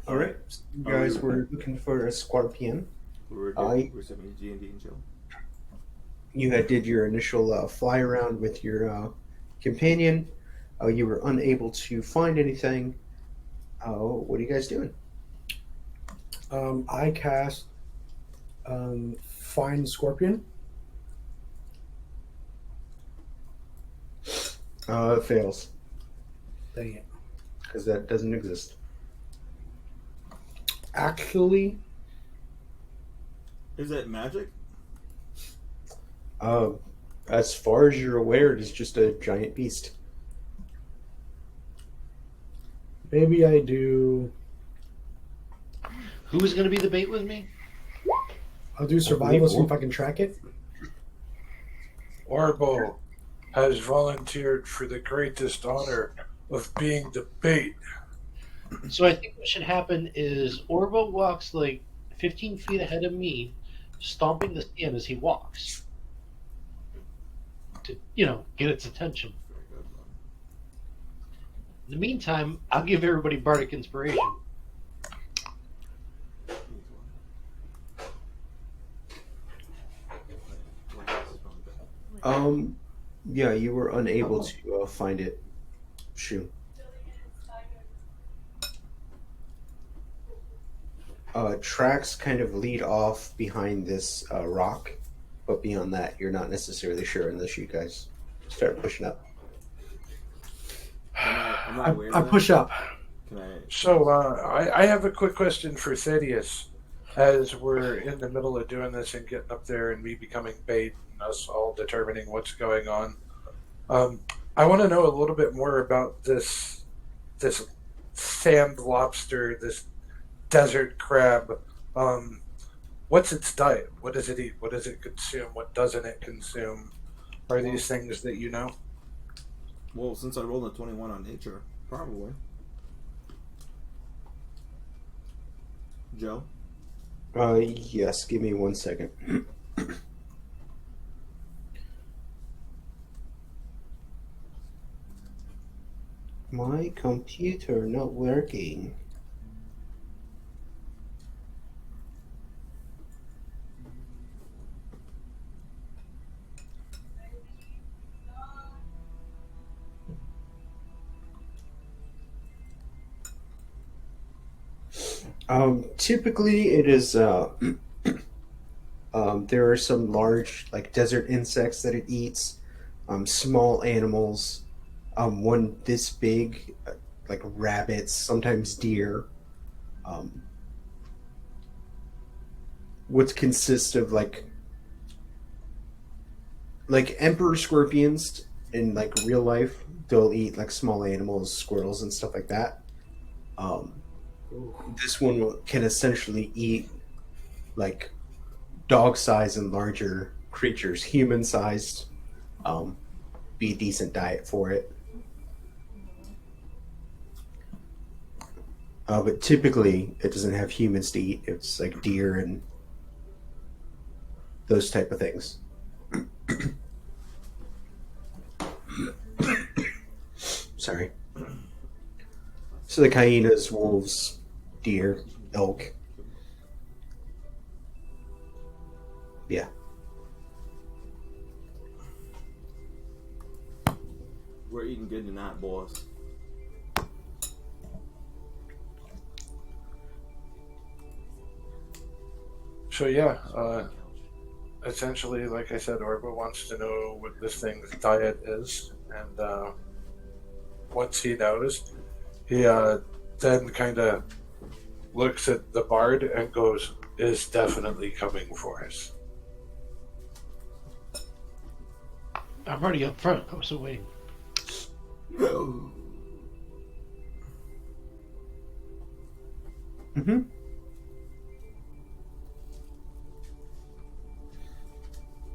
All right, you guys were looking for a scorpion. We're submitting G&D and chill. You had did your initial fly around with your companion. You were unable to find anything. What are you guys doing? I cast Find Scorpion. It fails Dang it. because that doesn't exist. Actually, Is that magic? Uh, as far as you're aware, it is just a giant beast. maybe I do. Who's going to be the bait with me? I'll do survival, see if I can track it. Orbo has volunteered for the greatest honor of being the bait. So I think what should happen is Orbo walks like 15 feet ahead of me, stomping the sand as he walks to, get its attention. In the meantime, I'll give everybody bardic inspiration. Yeah, you were unable to find it. Shoot. Tracks kind of lead off behind this rock, but beyond that, you're not necessarily sure unless you guys start pushing up. Am I aware I of that? push up. Can I? So I have a quick question for Thaddeus. As we're in the middle of doing this and getting up there and me becoming bait and us all determining what's going on, I want to know a little bit more about this sand lobster, this desert crab. What's its diet? What does it eat? What does it consume? What doesn't it consume? Are these things that you know? Well, since I rolled a 21 on nature, probably. Joe? Yes, give me 1 second. My computer not working. Typically, it is. There are some large, like desert insects that it eats. Small animals. One this big, like rabbits, sometimes deer. Um, what consists of like emperor scorpions in like real life. They'll eat like small animals, squirrels, and stuff like that. Um, this one can essentially eat like dog size and larger creatures, human sized, um, be a decent diet for it. But typically, it doesn't have humans to eat. It's like deer and those type of things. Sorry. So the hyenas, wolves, deer, elk. Yeah. We're eating good tonight, boys. So yeah, essentially, like I said, Orba wants to know what this thing's diet is, and once he knows, he then kind of looks at the bard and goes, "Is definitely coming for us." I'm already up front. I was still waiting. Mm-hmm.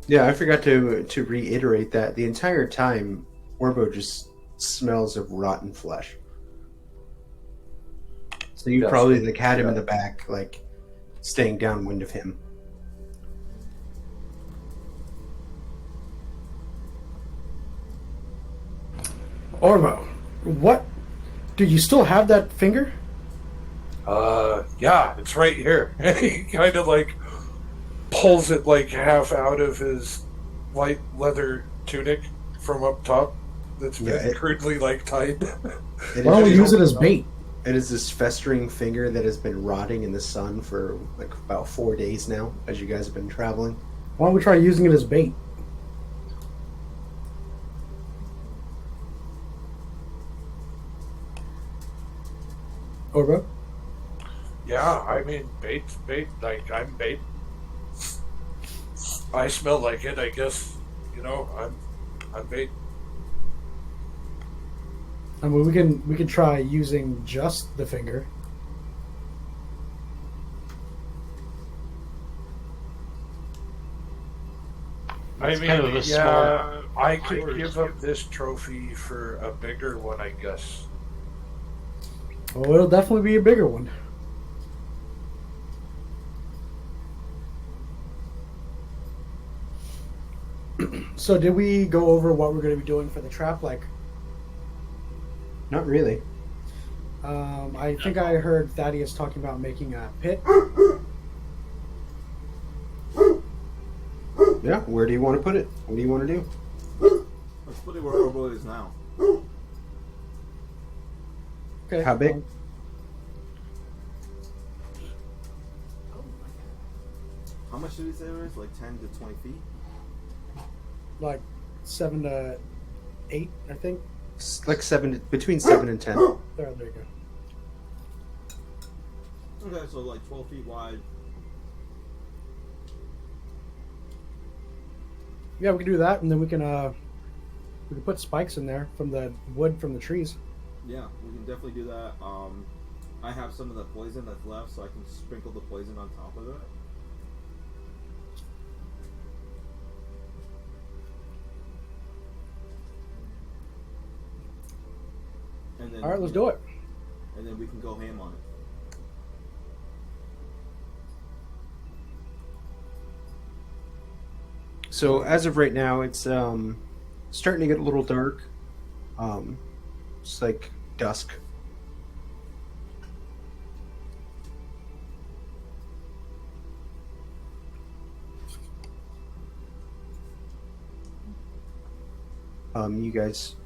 Yeah, I forgot to reiterate that the entire time, Orbo just smells of rotten flesh. So you Yes. probably like had him in the back, like staying downwind of him. Ormo, what? Do you still have that finger? Yeah, it's right here. And he kind of like pulls it like half out of his light leather tunic from up top that's been crudely like tied. It Why don't we is, use it as bait? it is this festering finger that has been rotting in the sun for like about 4 days now, as you guys have been traveling. Why don't we try using it as bait? Orbo? Yeah, I mean, bait, like, I'm bait. I smell like it, I guess. You know, I'm bait. I mean, we can try using just the finger. I It's mean, kind of a yeah, small I could horse. give up this trophy for a bigger one, I guess. Well, it'll definitely be a bigger one. So, did we go over what we're going to be doing for the trap? Like, Not really. I think I heard Thaddeus talking about making a pit. Yeah, where do you want to put it? What do you want to do? Let's put it where Orbo is now. Okay. How big? How much did we say it was? Like 10 to 20 feet? Like 7 to 8, I think. Like between 7 and 10. There you go. Okay, so like 12 feet wide. Yeah, we can do that, and then we can put spikes in there from the wood from the trees. Yeah, we can definitely do that. I have some of the poison that's left, so I can sprinkle the poison on top of it. And then, All right, let's do it. And then we can go ham on it. So as of right now, it's starting to get a little dark. It's like dusk. You guys,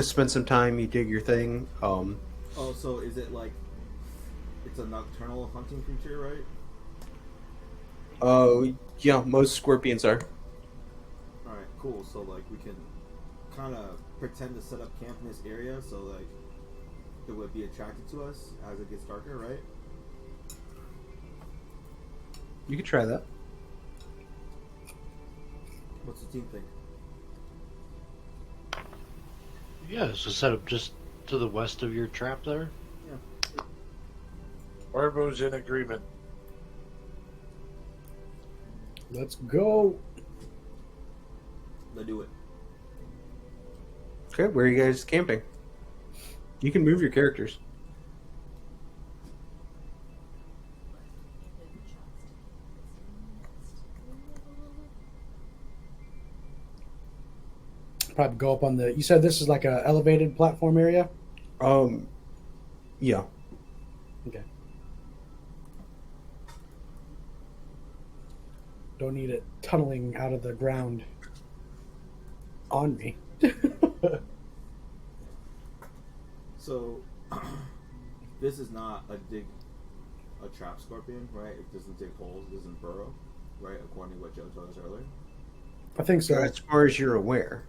spend some time. You dig your thing. Oh, so is it like it's a nocturnal hunting creature, right? Oh, yeah, most scorpions are. Alright, cool. So like we can kind of pretend to set up camp in this area so like it would be attracted to us as it gets darker, right? You could try that. What's the team think? Yeah, so set up just to the west of your trap there. Orbo's in agreement. Let's go. Let's do it. Okay, where are you guys camping? You can move your characters. Probably go up on the. You said this is like a elevated platform area. Yeah. Okay. Don't need it tunneling out of the ground on me. So this is not a trap scorpion, right? It doesn't dig holes, it doesn't burrow, right? According to what Joe told us earlier. I think so. As far as you're aware.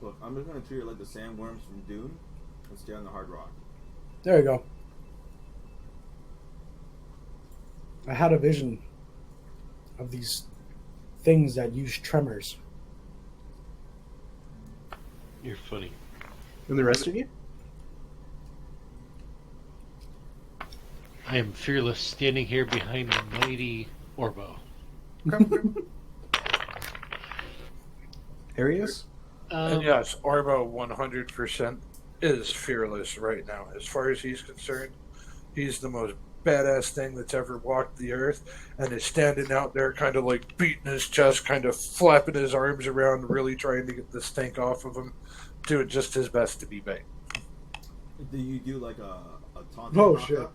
Look, I'm just gonna treat it like the sandworms from Dune and stay on the hard rock. There you go. I had a vision of these things that use tremors. You're funny. And the rest of you? I am fearless, standing here behind the mighty Orbo. Arius? And yes, Orbo 100% is fearless right now. As far as he's concerned, he's the most badass thing that's ever walked the earth, and is standing out there kind of like beating his chest, kind of flapping his arms around, really trying to get the stink off of him. do just his best to be bait. Do you do like a taunt? Oh shit!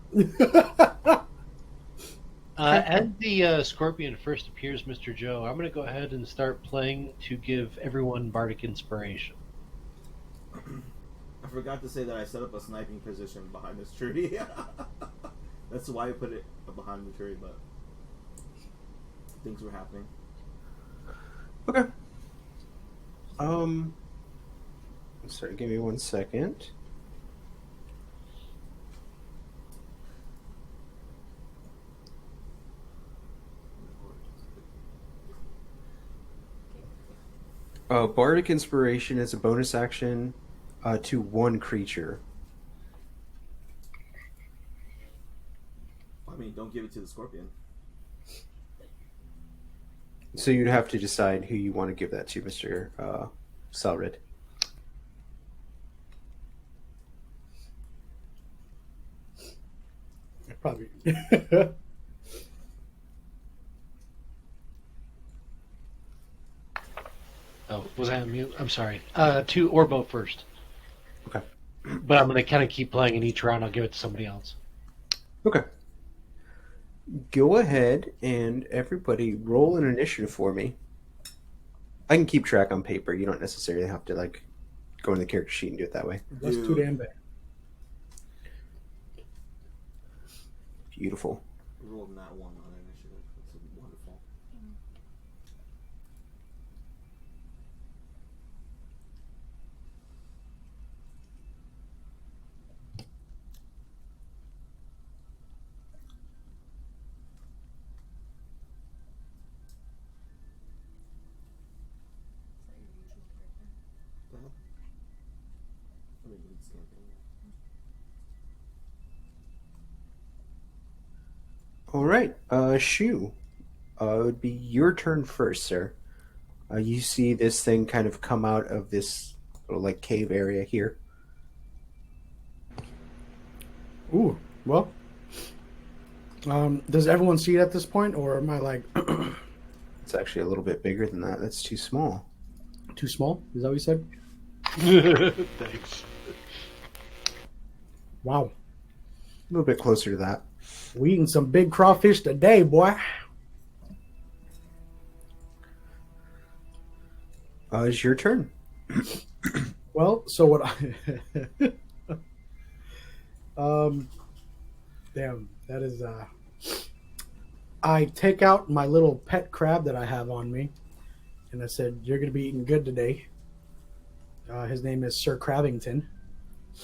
As the scorpion first appears, Mr. Joe, I'm going to go ahead and start playing to give everyone bardic inspiration. I forgot to say that I set up a sniping position behind this tree. That's why I put it behind the tree, but things were happening. Okay. Sorry, give me 1 second. Bardic Inspiration is a bonus action to one creature. I mean, don't give it to the scorpion. So you'd have to decide who you want to give that to, Mr. Salrid. Probably. Oh, was I on mute? I'm sorry. To Orbo first. Okay. But I'm going to kind of keep playing, and each round I'll give it to somebody else. Okay. Go ahead and everybody roll an initiative for me. I can keep track on paper. You don't necessarily have to like go in the character sheet and do it that way. That's too damn bad. Beautiful. We rolled that one on initiative. That's wonderful. What the hell? I mean, it's campaign. All right, Shu. It would be your turn first, sir. You see this thing kind of come out of this little like cave area here. Ooh, well. Does everyone see it at this point, or am I like It's actually a little bit bigger than that. That's too small. too small? Is that what you said? Thanks. Wow, A little bit closer to that. we eating some big crawfish today, boy. It's your turn. Well, so what I damn, that is I take out my little pet crab that I have on me, and I said, "You're gonna be eating good today." His name is Sir Crabbington.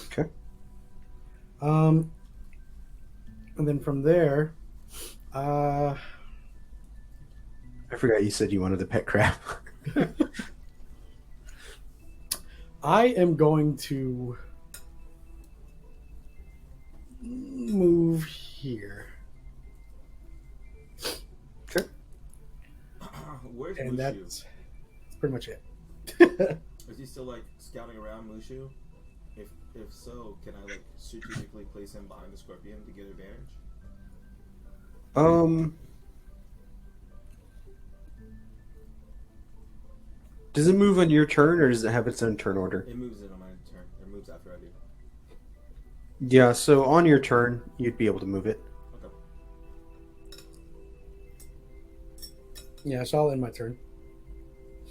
Okay. And then from there, I forgot you said you wanted the pet crab. I am going to move here, Okay. Where's and Mushu? that's pretty much it. Is he still like scouting around Mushu? If so, can I like strategically place him behind the scorpion to get advantage? Does it move on your turn, or does it have its own turn order? It moves in on my turn. It moves after I do. Yeah, so on your turn, you'd be able to move it. Okay. Yeah, it's all in my turn.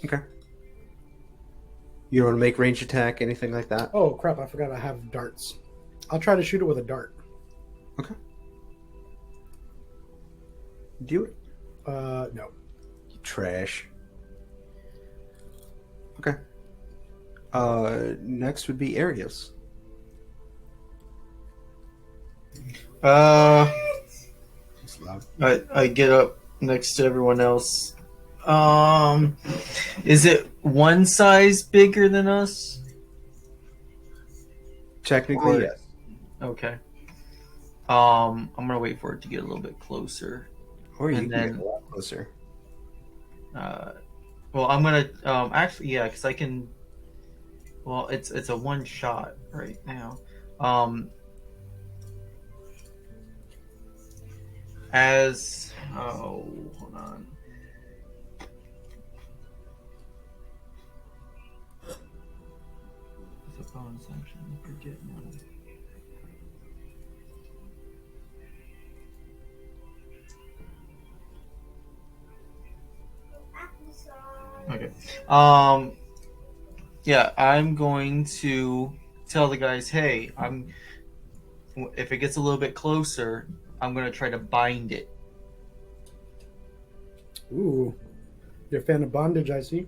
Okay. You don't want to make range attack, anything like that? Oh crap! I forgot I have darts. I'll try to shoot it with a dart. Okay. Do it. No. You trash. Okay. Next would be Arius. It's loud. I get up next to everyone else. Is it one size bigger than us? Technically, Or- yes. Okay. I'm gonna wait for it to get a little bit closer. Or you and can then- get a lot closer. Well, I'm gonna actually, yeah, because I can. Well, it's a one shot right now. Hold on. bonus action. I forget now. Okay. Yeah, I'm going to tell the guys, hey, if it gets a little bit closer, I'm going to try to bind it. Ooh, you're a fan of bondage, I see.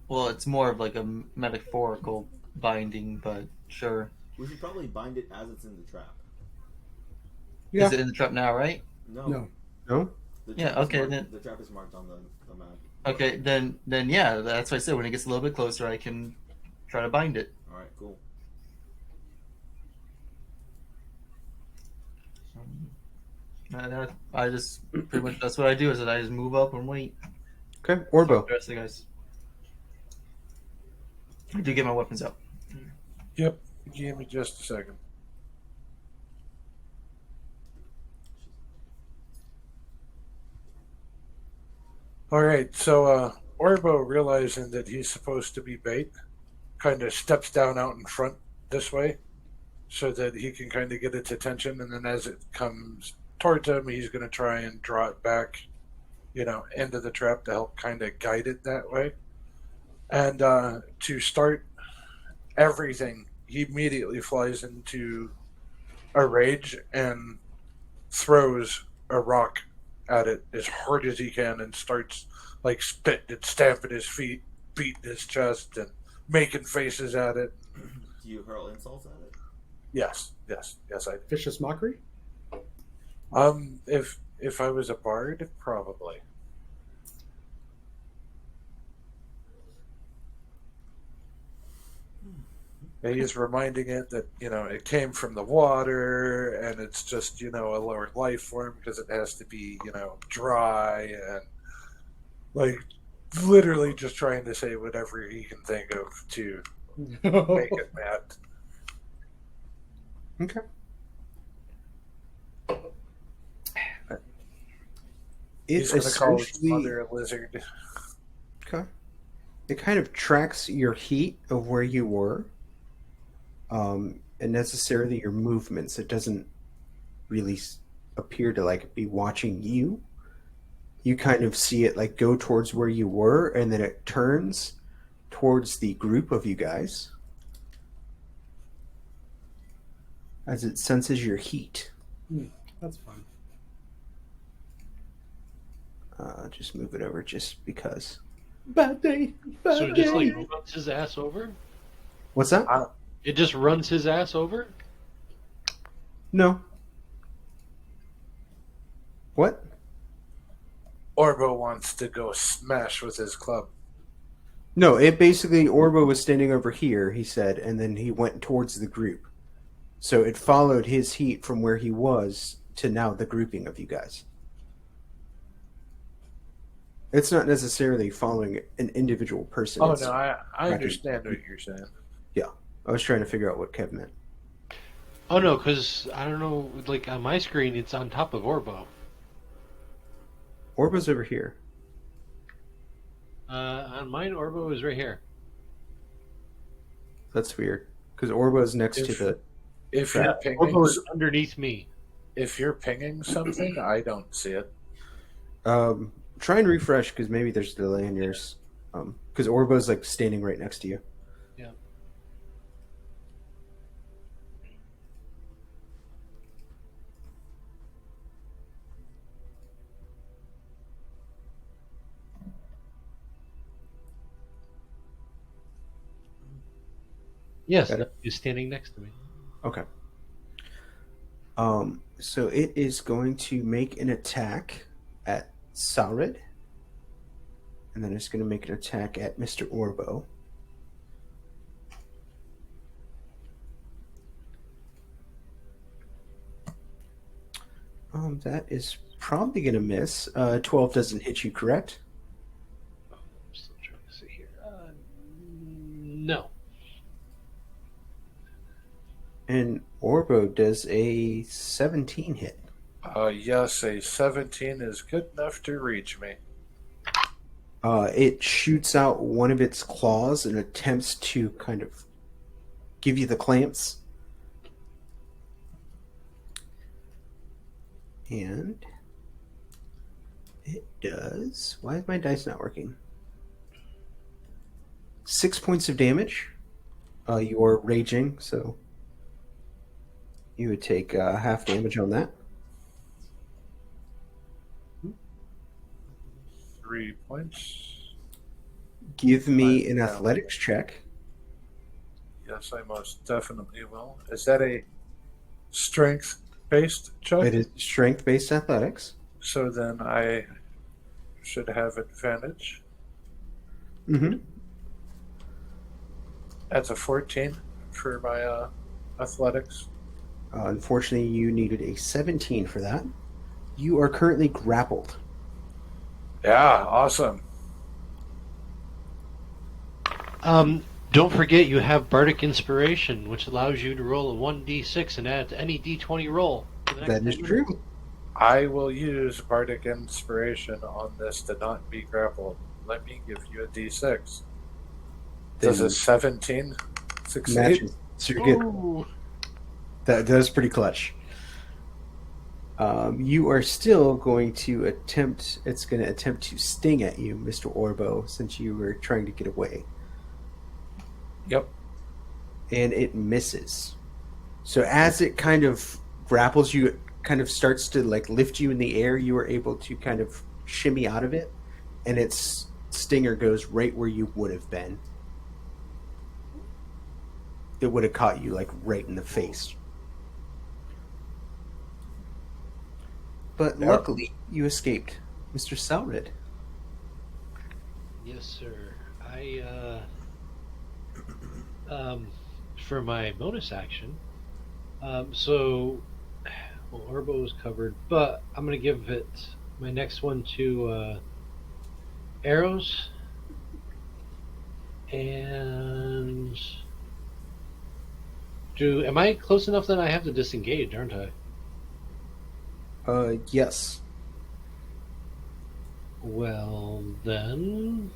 Well, it's more of like a metaphorical binding, but sure. We should probably bind it as it's in the trap. Yeah. Is it in the trap now, right? No. No? The Yeah, trap is okay, marked- then- the trap is marked on the map. Okay, then yeah, that's what I said. When it gets a little bit closer, I can try to bind it. All right, cool. I just pretty much that's what I do is that I just move up and wait. Okay, The Orbo. rest of the guys. I do get my weapons out. Yep. Give me just a second. All right, so Orbo, realizing that he's supposed to be bait, kind of steps down out in front this way so that he can kind of get its attention, and then as it comes towards him, he's going to try and draw it back, into the trap to help kind of guide it that way. And to start everything, he immediately flies into a rage and throws a rock at it as hard as he can and starts like spitting and stamping his feet, beating his chest, and making faces at it. Do you hurl insults at it? Yes, I do. Vicious mockery? If I was a bard, probably. He's reminding it that, it came from the water and it's just, a lower life form because it has to be, dry and like literally just trying to say whatever he can think of to make it mad. Okay. It He's going to call his essentially mother a lizard. okay. It kind of tracks your heat of where you were, and necessarily your movements. It doesn't really appear to like be watching you. You kind of see it like go towards where you were, and then it turns towards the group of you guys as it senses your heat. That's fun. Just move it over just because. Bad day. Bad So it day. just like runs his ass over? What's that? It just runs his ass over? No. What? Orbo wants to go smash with his club. No, it basically, Orbo was standing over here, he said, and then he went towards the group. So it followed his heat from where he was to now the grouping of you guys. It's not necessarily following an individual person. Oh, It's- no, I understand what you're saying. I was trying to figure out what Kev meant. Oh no, because I don't know, like on my screen it's on top of Orbo. Orbo's over here. On mine, Orbo is right here. That's weird. Because Orbo's next to If- the... If you're Crap. pinging, Orbo is underneath me. if you're pinging something, I don't see it. Try and refresh, because maybe there's a delay in yours. Because Orbo's like standing right next to you. Yeah. Yes, Got it. he's standing next to me. Okay. So it is going to make an attack at Saurid. And then it's going to make an attack at Mr. Orbo. That is probably going to miss. 12 doesn't hit you, correct? I'm still trying to see here. No. And Orbo does a 17 hit. Yes, a 17 is good enough to reach me. It shoots out one of its claws and attempts to kind of give you the clamps. And it does. Why is my dice not working? 6 points of damage. You're raging, so you would take half damage on that. 3 points. Give me an Yeah. athletics check. Yes, I most definitely will. Is that a strength-based check? It is strength-based athletics. So then I should have advantage. Mm-hmm. That's a 14 for my athletics. Unfortunately, you needed a 17 for that. You are currently grappled. Yeah, awesome. Don't forget you have Bardic Inspiration, which allows you to roll a 1d6 and add it to any d20 roll. for the next That is 10 true. minutes. I will use Bardic Inspiration on this to not be grappled. Let me give you a d6. Does Then a 17 succeed? matches. So you're good. Ooh. That is pretty clutch. You are still going to attempt. It's going to attempt to sting at you, Mr. Orbo, since you were trying to get away, Yep. and it misses. So as it kind of grapples you, it kind of starts to like lift you in the air. You are able to kind of shimmy out of it, and its stinger goes right where you would have been. It would have caught you like right in the face. But Yeah. luckily, you escaped, Mr. Selred. Yes, sir. For my bonus action, so Orbo is covered, but I'm going to give it my next one to arrows, and am I close enough that I have to disengage, aren't I? Yes. Well, then.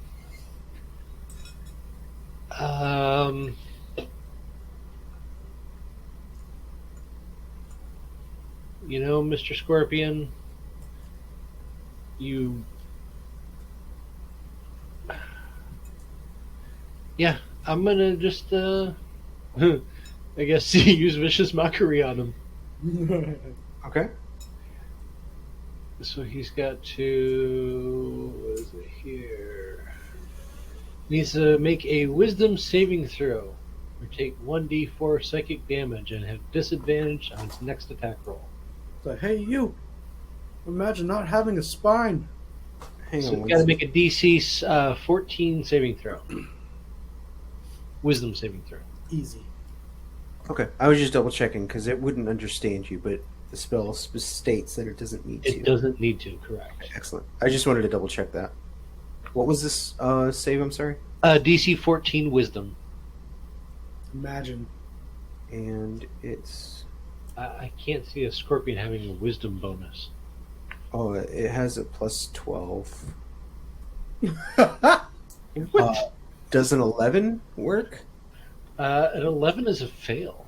Mr. Scorpion, you. Yeah, I'm gonna just, I guess, use Vicious Mockery on him. Okay. So he's got to. What is it here? Needs to make a Wisdom saving throw, or take 1d4 psychic damage and have disadvantage on its next attack roll. So, hey, you. Imagine not having a spine. Hang So on. he's One got to second. make a DC 14 saving throw. Wisdom saving throw. Easy. Okay, I was just double checking because it wouldn't understand you, but the spell states that it doesn't need to. It doesn't need to, correct. Excellent. I just wanted to double check that. What was this save? I'm sorry. DC 14 Wisdom. Imagine. And it's I can't see a Scorpion having a Wisdom bonus. it has a plus 12. What? Does an 11 work? An 11 is a fail.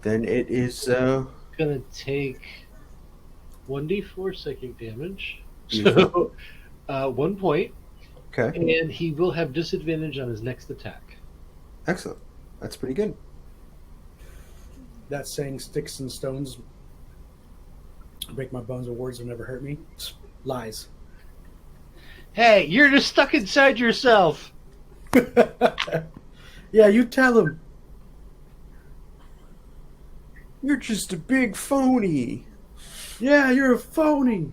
Then it is Gonna take 1d4 psychic damage. Beautiful. So, 1 point, okay. and he will have disadvantage on his next attack. Excellent. That's pretty good. That saying, sticks and stones break my bones, and words will never hurt me. Lies. Hey, you're just stuck inside yourself. Yeah, you tell him. You're just a big phony. Yeah, you're a phony.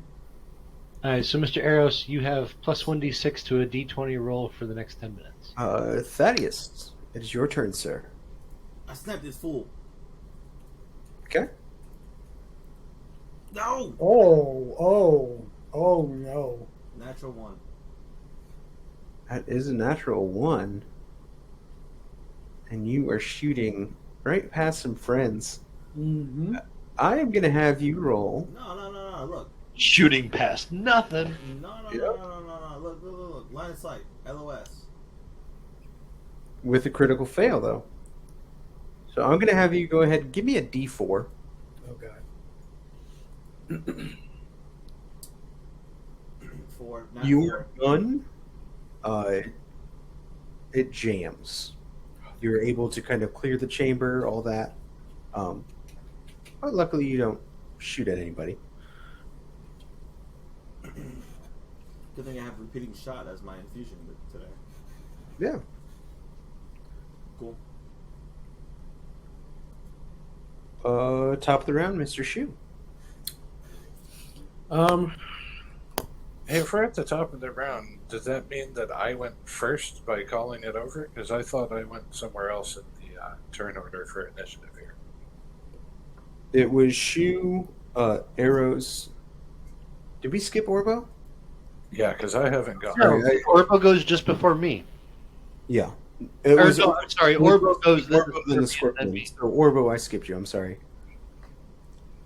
All right, so Mr. Eros, you have plus 1d6 to a d20 roll for the next 10 minutes. Thaddeus, it is your turn, sir. I snapped this fool. Okay. No! Oh no. Natural one. That is a natural 1. And you are shooting right past some friends. Mm-hmm. I am going to have you roll. No, look. Shooting past nothing. No, Yep. no. Look. line of sight. LOS. With a critical fail, though. So I'm going to have you go ahead and give me a D4. Oh god. 4. Not Your 4. gun, it jams. You're able to kind of clear the chamber, all that. But luckily, you don't shoot at anybody. Good thing I have repeating shot as my infusion today. Yeah. Cool. Top of the round, Mr. Shu. Hey, if we're at the top of the round, does that mean that I went first by calling it over? Because I thought I went somewhere else in the turn order for initiative here. It was Shu, Arrows. Did we skip Orbo? Yeah, because I haven't gone. Sorry, Orbo goes just before me. Yeah. It was No, I'm sorry. Orbo goes Orbo, then the Scorpion, then me. Scorpion. So Orbo, I skipped you. I'm sorry.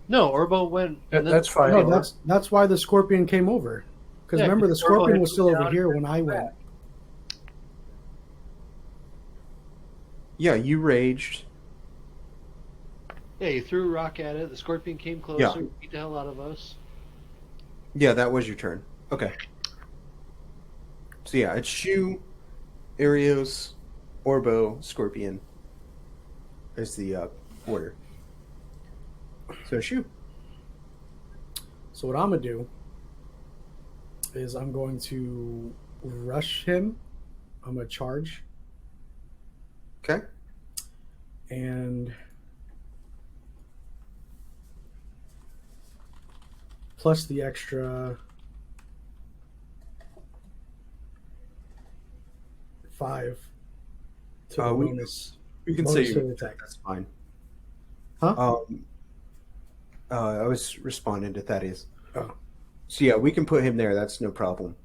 No, Orbo went. And then, That's fine. No, that's why the scorpion came over. Because Yeah, remember, the because Orbo scorpion had was still come over down here and when I went. Yeah, you raged. Yeah, you threw a rock at it. The scorpion came closer, Yeah. beat the hell out of us. Yeah, that was your turn. Okay. So yeah, it's Shu, Arios, Orbo, Scorpion. Is the order. So Shu. So what I'm gonna do is I'm going to rush him. I'm gonna charge Okay. and plus the extra 5 to the we- bonus. You can Bonus say to you the attack. That's fine. Huh? I was responding to Thaddeus. Oh. So yeah, we can put him there. That's no problem.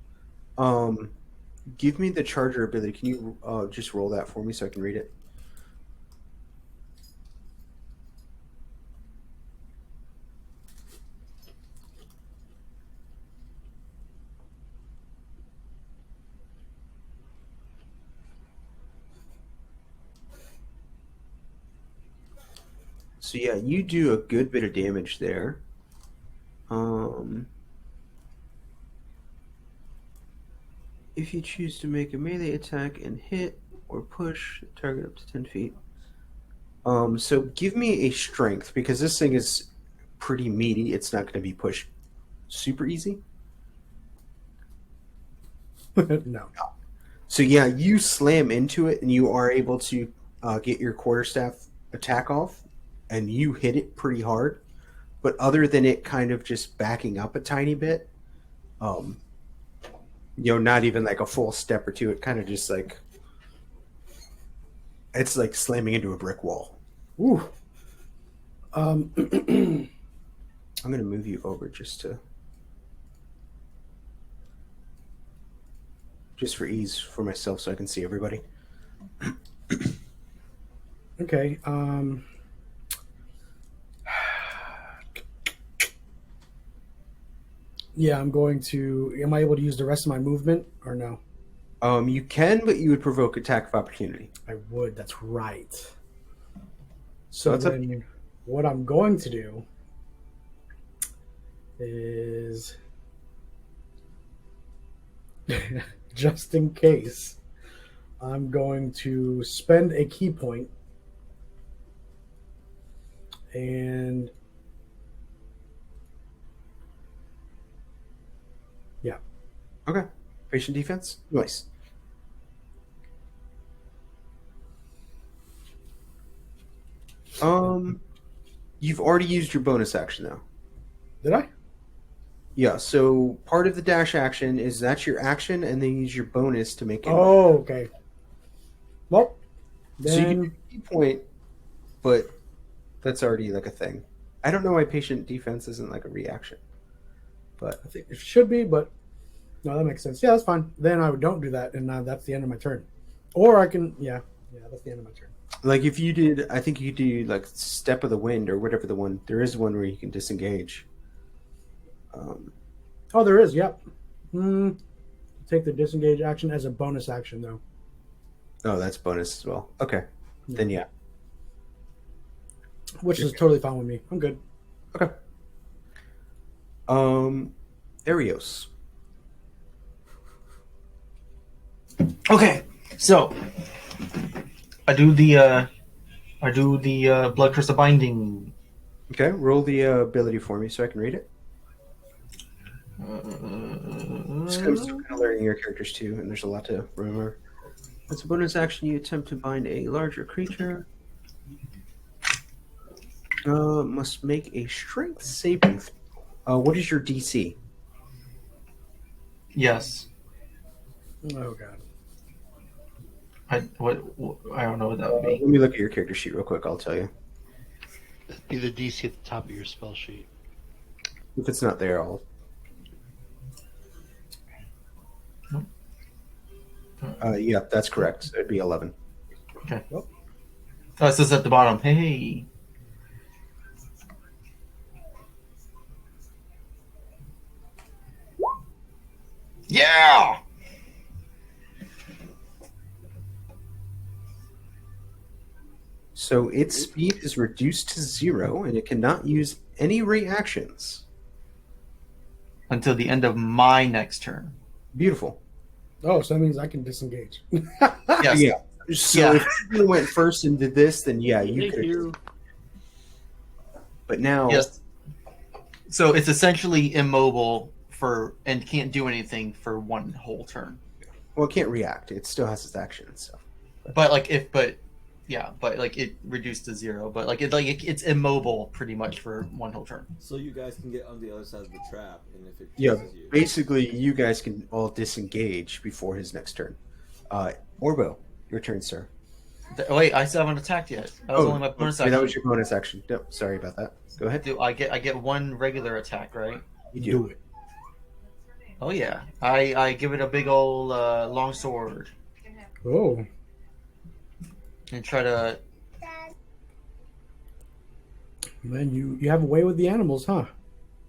Give me the charger ability. Can you just roll that for me so I can read it? So yeah, you do a good bit of damage there. If you choose to make a melee attack and hit or push the target up to 10 feet. So give me a strength because this thing is pretty meaty. It's not going to be pushed super easy. No. So yeah, you slam into it and you are able to get your quarterstaff attack off, and you hit it pretty hard. But other than it kind of just backing up a tiny bit, not even like a full step or two. It kind of just like it's like slamming into a brick wall. Ooh. I'm gonna move you over just for ease for myself so I can see everybody. Okay. Yeah, I'm going to. Am I able to use the rest of my movement or no? You can, but you would provoke attack of opportunity. I would. That's right. So So that's up then, what I'm going to do is, just in case, I'm going to spend a key point and yeah. Okay. Patient defense? Nice. You've already used your bonus action though. Did I? Yeah, so part of the dash action is that's your action, and then use your bonus to make it. Oh, okay. Well, So you then can do a key point, but that's already like a thing. I don't know why patient defense isn't like a reaction. But I think it should be, but no, that makes sense. Yeah, that's fine. Then I don't do that, and that's the end of my turn. Or I can, yeah, that's the end of my turn. like if you did, I think you could do like Step of the Wind or whatever the one. There is one where you can disengage. Oh, there is. Yep. Let's take the disengage action as a bonus action, though. Oh, that's bonus as well. Okay. Then yeah. Which is totally fine with me. I'm good. Okay. Arios. Okay, so I do the blood crystal binding. Okay, roll the ability for me so I can read it. This comes to kind of learning your characters too, and there's a lot to remember. As a bonus action, you attempt to bind a larger creature. Must make a strength saving. What is your DC? Yes. Oh god. I don't know what that would be. Let me look at your character sheet real quick. I'll tell you. Be the DC at the top of your spell sheet. If it's not there, I'll. Yeah, that's correct. It'd be 11. Okay. Oh, it says at the bottom. Hey. Yeah. So its speed is reduced to 0, and it cannot use any reactions. Until the end of my next turn. Beautiful. Oh, so that means I can disengage. Yes. Yeah. So if you went first and did this, then yeah, you Thank could. you. But now, Yes. So it's essentially immobile and can't do anything for one whole turn. well, it can't react. It still has its action and stuff. But it reduced to 0. But it's immobile pretty much for one whole turn. So you guys can get on the other side of the trap, and if it Yeah, chases you, basically, you guys can all disengage before his next turn. Orbo, your turn, sir. Wait, I still haven't attacked yet. That was only my bonus okay, action. that was your bonus action. Yep, sorry about that. Go ahead. I get one regular attack, right? You do it. Oh yeah, I give it a big old long sword Oh. and try to. Man, you have a way with the animals, huh?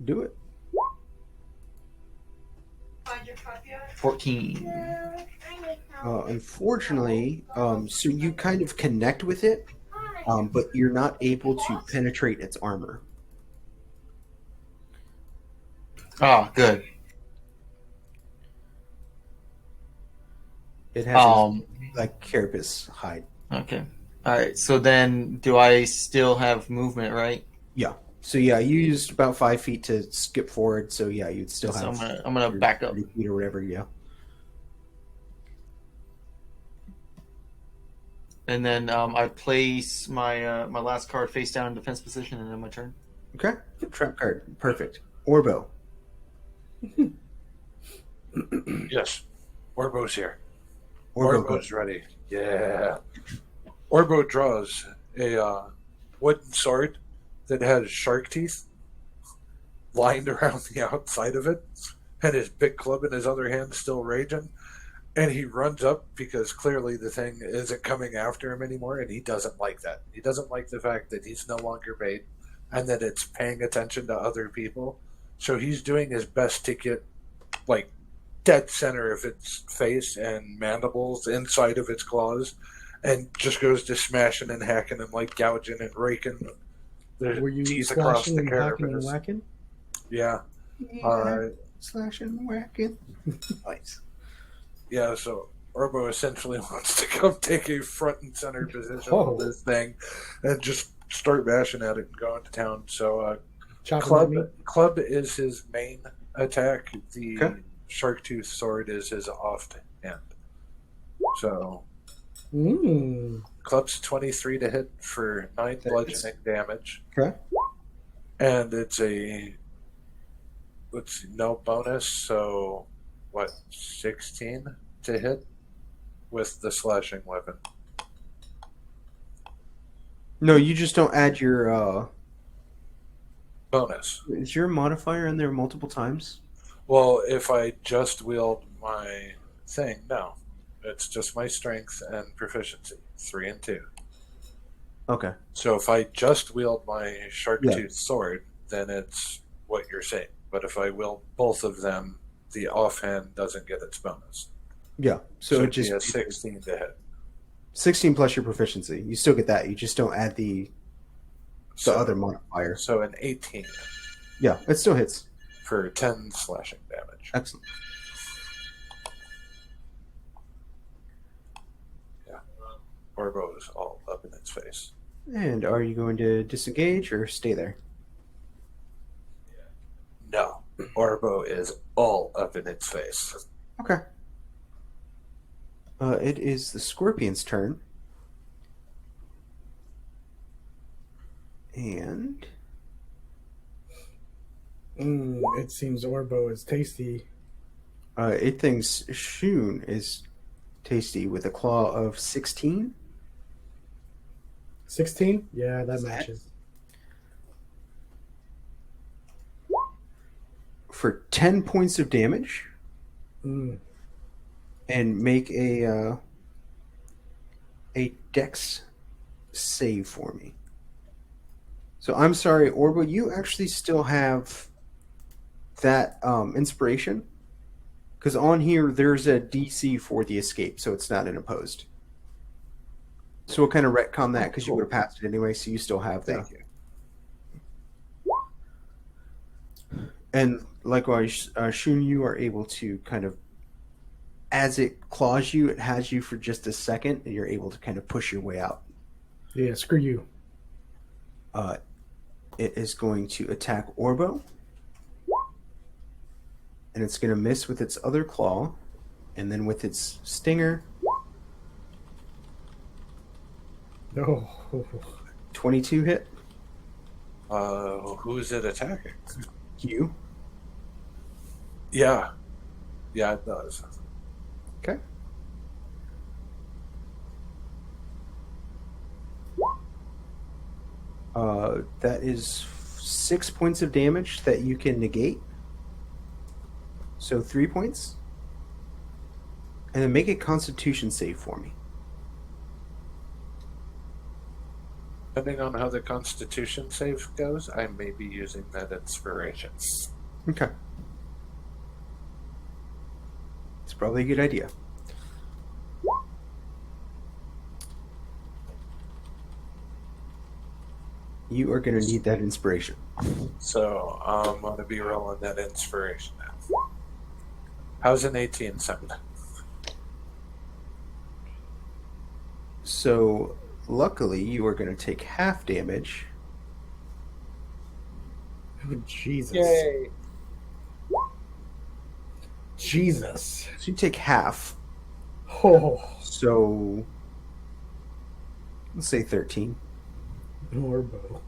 Do it. 14. Unfortunately, so you kind of connect with it, but you're not able to penetrate its armor. Oh, good. It has like carapace hide. Okay. All right. So then, do I still have movement, right? Yeah. So yeah, you used about 5 feet to skip forward. So yeah, you'd still So have. I'm gonna your back up. 30 feet or whatever. Yeah. And then I place my my last card face down in defense position, and then my turn. Okay. Trap card. Perfect. Orbo. Yes. Orbo's here. Orbo. Orbo's ready. Yeah. Orbo draws a wooden sword that has shark teeth lined around the outside of it, and his big club in his other hand still raging. And he runs up because clearly the thing isn't coming after him anymore, and he doesn't like that. He doesn't like the fact that he's no longer bait and that it's paying attention to other people. So he's doing his best to get, like, dead center of its face and mandibles inside of its claws, and just goes to smashing and hacking and, like, gouging and raking the Were you teeth across slashing the and hacking and carapace. whacking? Yeah. Slashing and whacking. Nice. Yeah, so Orbo essentially wants to come take a front and center position Oh. on this thing and just start bashing at it and go into town. So Chopping club at me? club is his main attack. The Okay. shark tooth sword is his offhand. So club's 23 to hit for 9 bludgeoning damage. Okay. And it's a no bonus, so what, 16 to hit with the slashing weapon. No, you just don't add your. Bonus. Is your modifier in there multiple times? Well, if I just wield my thing, no. It's just my strength and proficiency, 3 and 2. Okay. So if I just wield my shark Yeah. tooth sword, then it's what you're saying. But if I wield both of them the offhand doesn't get its bonus. Yeah. So it it'd just be a 16 to hit. 16 plus your proficiency. You still get that. You just don't add the So, other modifier. So an 18 Yeah, it still hits. for 10 slashing damage. Excellent. Orbo is all up in its face. And are you going to disengage or stay there? No, Orbo is all up in its face. Okay. It is the scorpion's turn. And It seems Orbo is tasty. it thinks Shun is tasty with a claw of 16. 16? Yeah, that Is that- matches. For 10 points of damage. Mm. And make a dex save for me. So I'm sorry, Orbo, you actually still have that inspiration, because on here there's a DC for the escape, so it's not an opposed. So we'll kind of retcon that because you would have passed it anyway, so you still have that. Thank you. And likewise, Shun, you are able to kind of, as it claws you, it has you for just a second, and you're able to kind of push your way out. Yeah, screw you. It is going to attack Orbo. And it's going to miss with its other claw. And then with its stinger, Oh. 22 hit. Who is it attacking? You. Yeah. Yeah, it does. Okay. That is 6 points of damage that you can negate. So 3 points. And then make a constitution save for me. Depending on how the Constitution save goes, I may be using that inspiration. Okay. It's probably a good idea. You are going to need that inspiration. So I'm going to be rolling that inspiration now. How's an 18 sound? So, luckily, you are going to take half damage. Oh, Jesus. Yay! Jesus. So you take half. Oh, So, let's say 13. Orbo.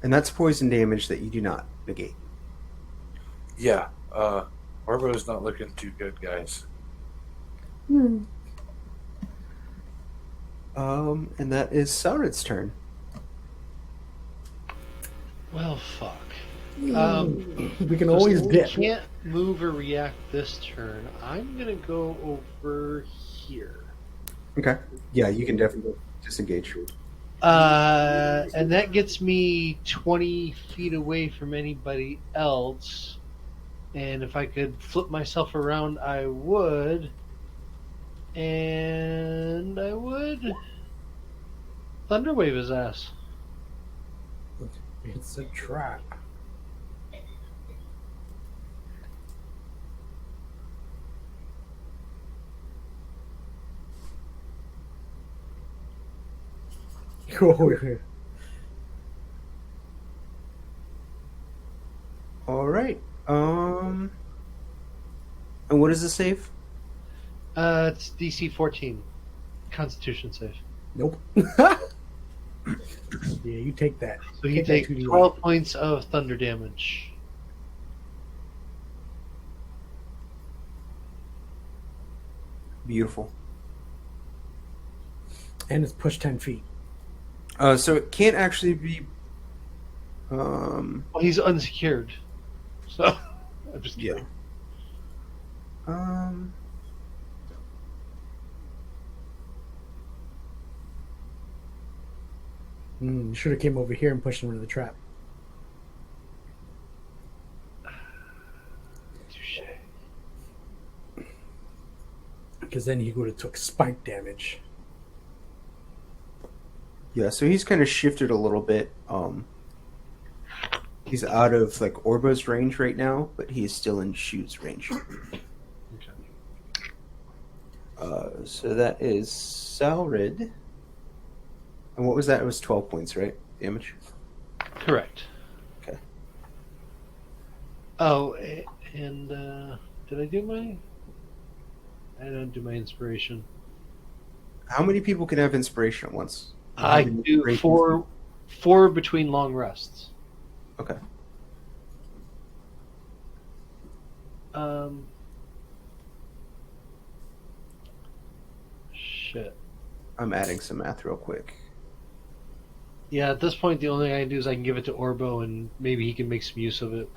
And that's poison damage that you do not negate. Yeah, Orbo's not looking too good, guys. And that is Saurid's turn. Well, fuck. We can always Since dip. we can't move or react this turn, I'm gonna go over here. Okay. Yeah, you can definitely disengage. And that gets me 20 feet away from anybody else. And if I could flip myself around, I would. And I would Thunderwave his ass. It's a trap. Oh, yeah. All right. And what is the save? It's DC 14. Constitution save. Nope. Yeah, you take that. So he Take that takes 2d8. 12 points of thunder damage. Beautiful. And it's pushed 10 feet. So it can't actually be. Well, he's unsecured. So, I'm just Yeah. kidding. You should have came over here and pushed him into the trap. because then he would have took spike damage. Yeah, so he's kind of shifted a little bit. He's out of like Orbo's range right now, but he's still in Shu's range. Okay. So that is Salrid. And what was that? It was 12 points, right? Damage? Correct. Okay. Oh, and did I do my? I didn't do my inspiration. How many people can have inspiration at once? I How many do inspirations? four between long rests. Okay. Shit. I'm adding some math real quick. Yeah, at this point, the only thing I can do is I can give it to Orbo, and maybe he can make some use of it.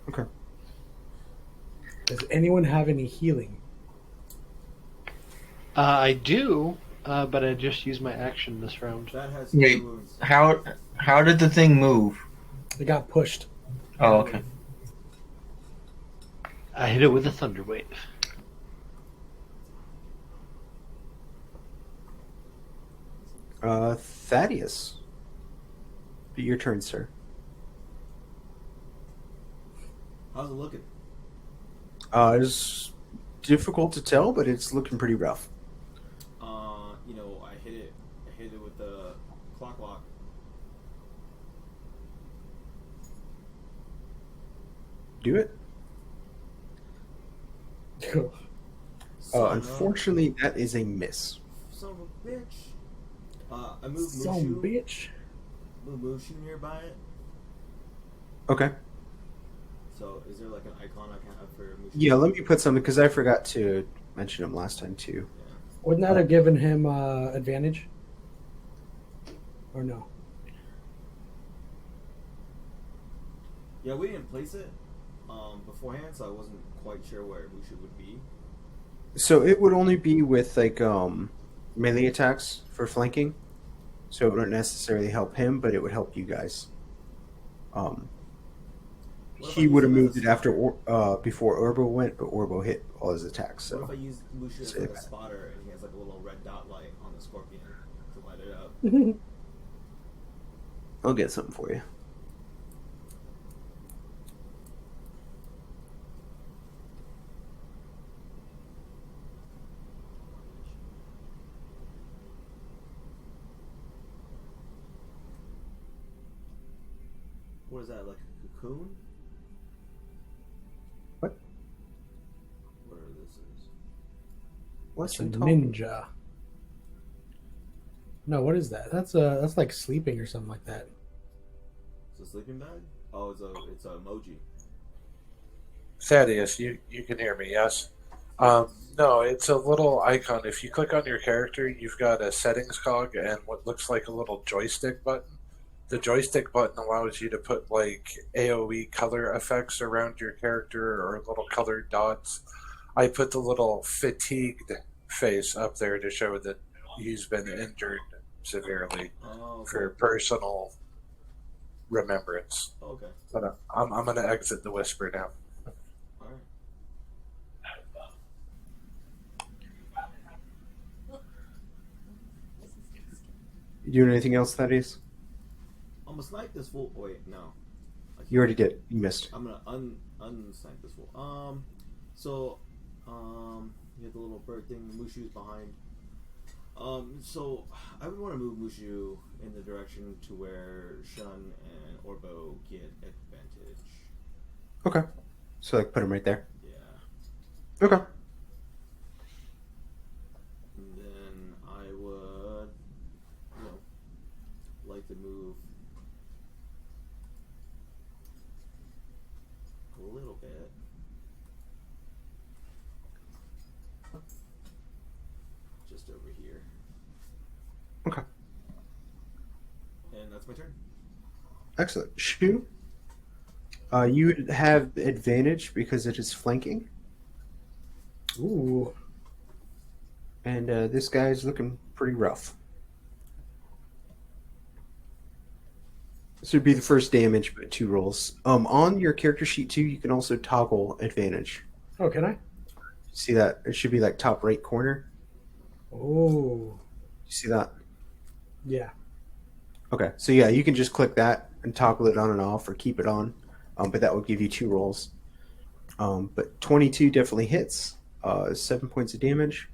Okay. Does anyone have any healing? I do, but I just used my action this round. That has Wait, two wounds. how did the thing move? It got pushed. Oh, okay. I hit it with a thunder wave. Thaddeus. Your turn, sir. How's it looking? It's difficult to tell, but it's looking pretty rough. I hit it with the clock lock. Do it. Unfortunately, that is a miss. Son of a bitch. I moved Some Mushu. bitch. Move Mushu nearby it. Okay. So, is there like an icon I can have for Mushu? Yeah, let me put something because I forgot to mention him last time too. Wouldn't that have given him advantage? Or no? Yeah, we didn't place it beforehand, so I wasn't quite sure where Mushu would be. So it would only be with like melee attacks for flanking. So it wouldn't necessarily help him, but it would help you guys. What if I He use would have him as moved a it after spotter? before Orbo went, but Orbo hit all his attacks. What if So I use Mushu as Say like a that. spotter and he has like a little red dot light on the scorpion to light it up? I'll get something for you. What is that, like a cocoon? What? Whatever this is. What's It's a in top? ninja. No, what is that? That's like sleeping or something like that. It's a sleeping bag? Oh, it's a emoji. Thaddeus, you can hear me, yes? No, it's a little icon. If you click on your character, you've got a settings cog and what looks like a little joystick button. The joystick button allows you to put like AoE color effects around your character or little colored dots. I put the little fatigued face up there to show that he's been injured severely Oh, okay. for personal remembrance. Oh, okay. But I'm going to exit the whisper now. Alright. You doing anything else, Thaddeus? I'm gonna snipe this fool. Oh, wait, no. I can't. You already did. You missed. I'm gonna unsnipe this fool. You have the little bird thing. Mushu's behind. So I would want to move Mushu in the direction to where Shun and Orbo get advantage. Okay. So like put him right there. Yeah. Okay. And then I would, like to move a little bit. Just over here. Okay. And that's my turn. Excellent. Shu, you would have advantage because it is flanking, Ooh. and this guy's looking pretty rough. This would be the first damage, but 2 rolls. On your character sheet too, you can also toggle advantage. Oh, can I? See that? It should be like top right corner. Oh, You see that? yeah. Okay, so yeah, you can just click that and toggle it on and off or keep it on, but that would give you 2 rolls. But 22 definitely hits. 7 points of damage.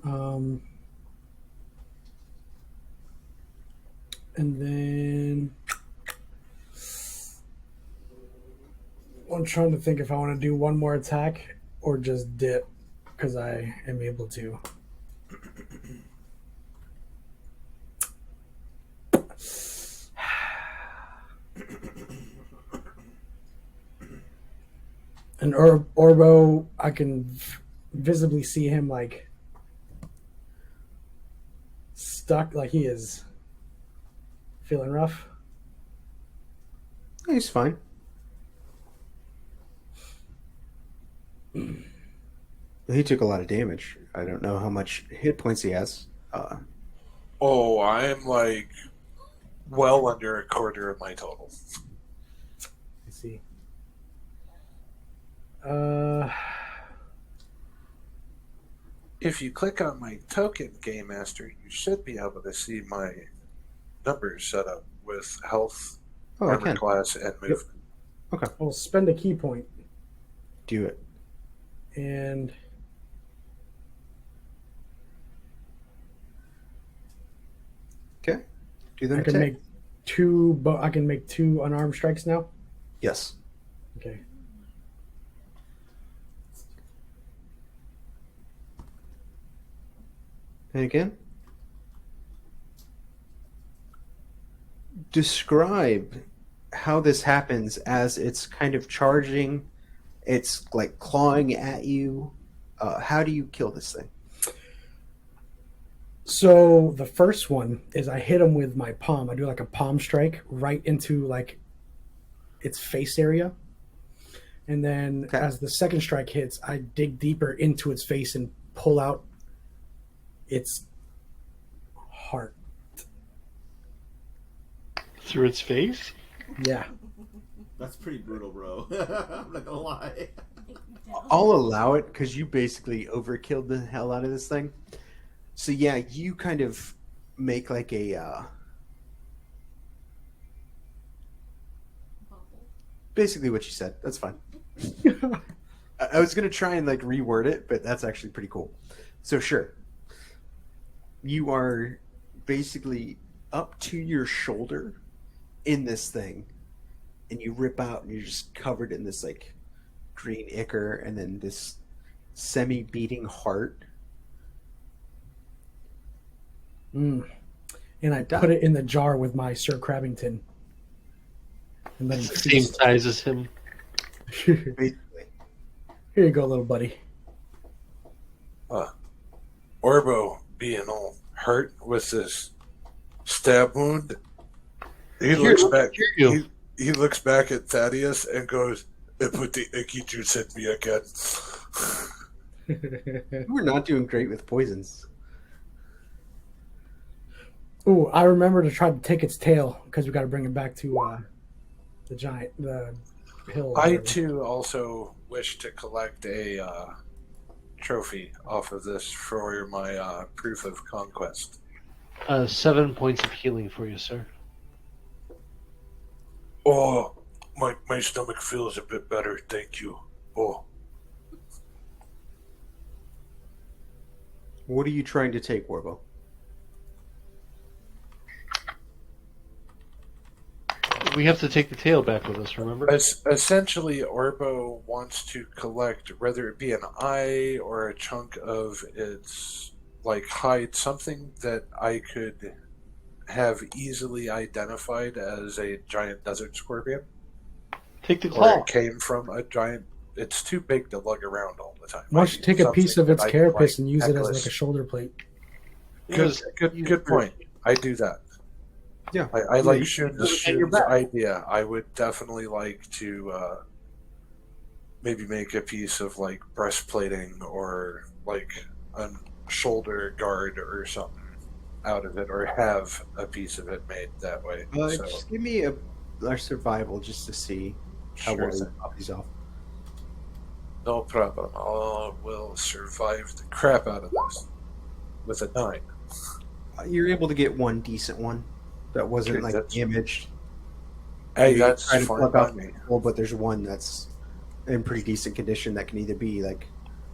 Um, and then I'm trying to think if I want to do one more attack or just dip because I am able to. And Orbo, I can visibly see him like stuck, like he is feeling rough. He's fine. He took a lot of damage. I don't know how much hit points he has. Oh, I'm like well under a quarter of my total. I see. If you click on my token, Game Master, you should be able to see my numbers set up with health, Oh, I armor can. class, and movement. I'll spend a key point Do it. and Okay. Do them I can attack. make two. But I can make 2 unarmed strikes now. Yes. Okay. And again. Describe how this happens as it's kind of charging. It's like clawing at you. How do you kill this thing? So the first one is I hit him with my palm. I do like a palm strike right into like its face area. And then Okay. as the second strike hits, I dig deeper into its face and pull out its heart. Through its face? Yeah. That's pretty brutal, bro. I'm not gonna lie. I'll allow it because you basically overkilled the hell out of this thing. So yeah, you kind of make like a basically what you said. That's fine. I was gonna try and like reword it, but that's actually pretty cool. So sure, you are basically up to your shoulder in this thing, and you rip out, and you're just covered in this like green ichor, and then this semi-beating heart. And I put it in the jar with my Sir Crabbington. And then It's the same size as him. Basically. Here you go, little buddy. Orbo being all hurt with this stab wound, he looks back. He looks back at Thaddeus and goes, "It put the icky juice in me again." We're not doing great with poisons. Ooh, I remember to try to take its tail because we got to bring it back to the hill. I too also wish to collect a trophy off of this for my proof of conquest. 7 points of healing for you, sir. Oh, my stomach feels a bit better, thank you. Oh, What are you trying to take, Warbo? We have to take the tail back with us, remember? essentially, Orbo wants to collect, whether it be an eye or a chunk of its like hide, something that I could have easily identified as a giant desert scorpion, Take the or claw. it came from a giant. It's too big to lug around all the time. Why don't you take a piece of its Something that I can, carapace and use it as necklace. like a shoulder plate? Good point. I do that. Yeah. I like you Shun's idea. I would definitely like to maybe make a piece of like breastplating or like a shoulder guard or something out of it, or have a piece of it made that way. So, Just give me a survival just to see how sure well you thing. pop these off. No problem. I will survive the crap out of this with a 9. You're able to get one decent one that wasn't Okay, like that's- damaged. Hey, You that's try to fine pluck by off me. the hole, but there's one that's in pretty decent condition that can either be like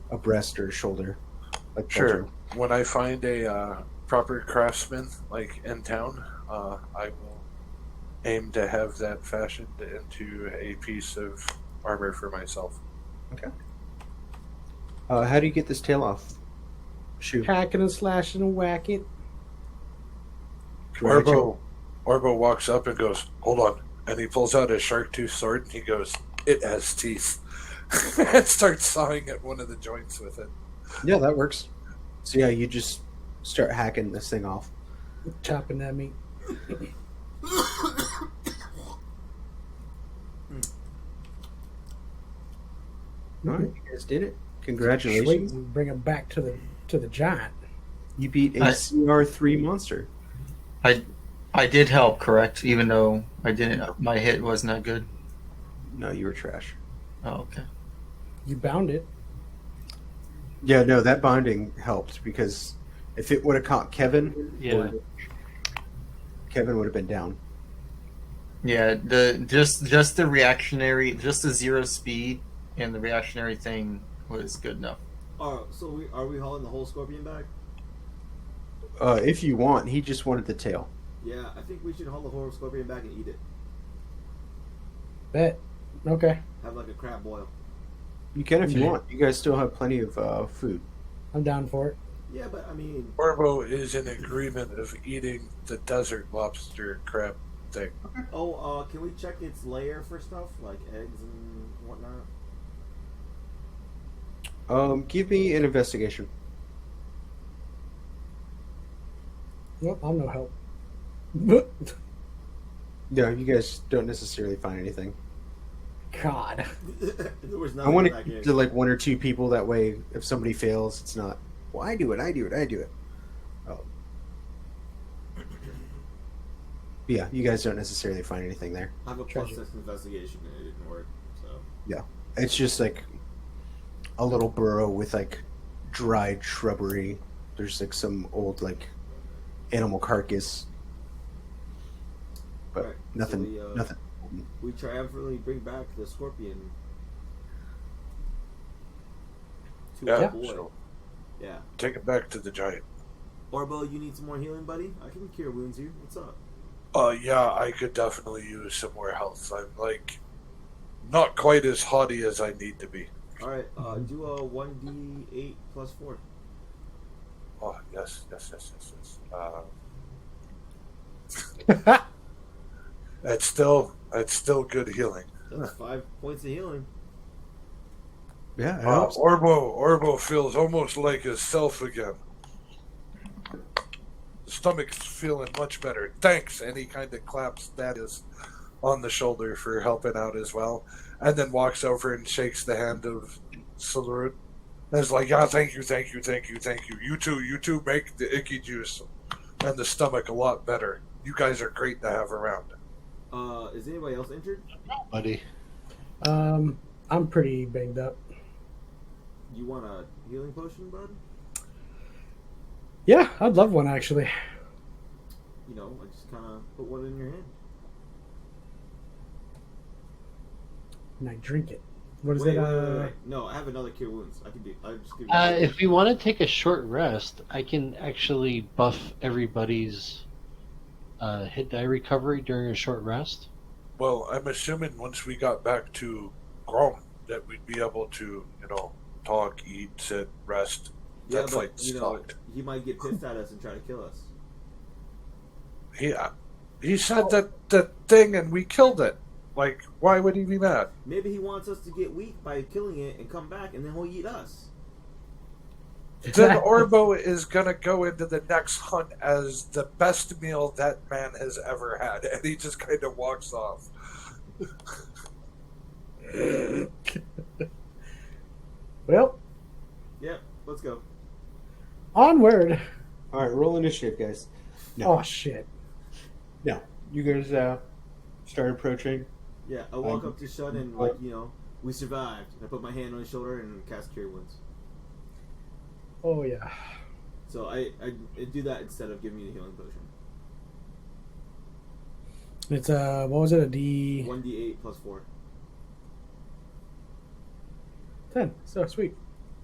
a breast or a shoulder. Like Sure. Belcher. When I find a proper craftsman, like in town, I will aim to have that fashioned into a piece of armor for myself. How do you get this tail off? Shoot. Hacking and slashing and whacking. Orbo walks up and goes, "Hold on," and he pulls out a shark tooth sword and he goes, "It has teeth," and starts sawing at one of the joints with it. Yeah, that works. So yeah, you just start hacking this thing off. Chopping that meat. All right, you guys did it. Congratulations. Sweet. Bring him back to the giant. You beat a CR3 monster. I did help, correct? Even though I didn't, my hit wasn't that good. No, you were trash. Oh, okay. You bound it. Yeah, no, that bonding helped because if it would have caught Kevin, Yeah. Kevin would have been down. Yeah, just the reactionary, just the 0 speed and the reactionary thing was good enough. So are we hauling the whole scorpion back? If you want, he just wanted the tail. Yeah, I think we should haul the whole scorpion back and eat it. Bet. Okay. Have like a crab boil. You can if you Yeah. want. You guys still have plenty of food. I'm down for it. Yeah, but I mean, Orbo is in agreement of eating the desert lobster crab thing. can we check its layer for stuff like eggs and whatnot? Give me an investigation. Nope, I'm no help. Yeah, you guys don't necessarily find anything. God. There was I nothing want back to here. to like 1 or 2 people. That way, if somebody fails, it's not. Well, I do it. Oh. Yeah, you guys don't necessarily find anything there. I have a Treasure. +6 investigation and it didn't work. So It's just like a little burrow with like dried shrubbery. There's like some old like animal carcass, but Alright, nothing. so Nothing. we triumphantly bring back the scorpion to Yeah, our boy. so Yeah. take it back to the giant. Orbo, you need some more healing, buddy? I can cure wounds you. What's up? Yeah, I could definitely use some more health. I'm like not quite as haughty as I need to be. Alright, do a 1d8 plus 4. Oh yes. That's still good healing. That's 5 points of healing. Yeah, it helps. Orbo feels almost like himself again. The stomach's feeling much better. Thanks. And he kind of claps Thaddeus on the shoulder for helping out as well, and then walks over and shakes the hand of Salurut. And is like, yeah, thank you. You two make the icky juice and the stomach a lot better. You guys are great to have around. Is anybody else injured? Buddy. I'm pretty banged up. You want a healing potion, bud? Yeah, I'd love one actually. You know, I just kind of put one in your hand. And I drink it. What is Wait, it? wait. No, I have another cure wounds. I just give you. If we want to take a short rest, I can actually buff everybody's hit die recovery during a short rest. Well, I'm assuming once we got back to Grom that we'd be able to, talk, eat, sit, rest. Yeah, That's but like stocked. he might get pissed at us and try to kill us. He said that thing and we killed it. Like, why would he be mad? Maybe he wants us to get weak by killing it and come back, and then he'll eat us. Then Orbo is gonna go into the next hunt as the best meal that man has ever had, and he just kind of walks off. Well, Yeah, let's go. onward. All right, roll initiative, guys. No. Oh shit. No, you guys start approaching. Yeah, I walk up to Shun and We survived. I put my hand on his shoulder and cast Cure Wounds. Oh yeah. So I do that instead of giving you the healing potion. It's what was it? A D 1d8 plus 4. 10. So sweet.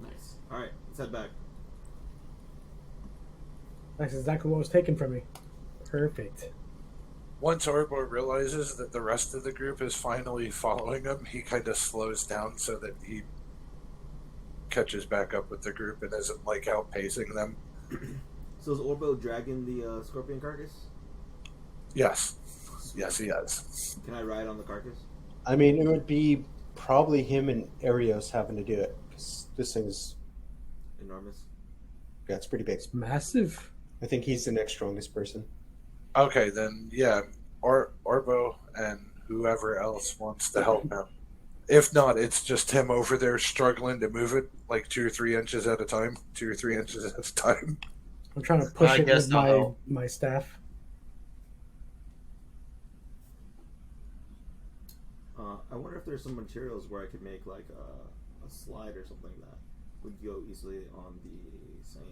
Nice. Alright, let's head back. That's exactly what was taken from me. Perfect. Once Orbo realizes that the rest of the group is finally following him, he kind of slows down so that he catches back up with the group and isn't like outpacing them. So is Orbo dragging the scorpion carcass? Yes. Yes, he is. Can I ride on the carcass? I mean, it would be probably him and Arios having to do it because this thing is Enormous. it's pretty big. Massive. I think he's the next strongest person. Okay, then, yeah, Orbo and whoever else wants to help him. If not, it's just him over there struggling to move it like 2 or 3 inches at a time. 2 or 3 inches at a time. I'm trying to push I it guess with I'll my help. my staff. I wonder if there's some materials where I could make like a slide or something that would go easily on the sand.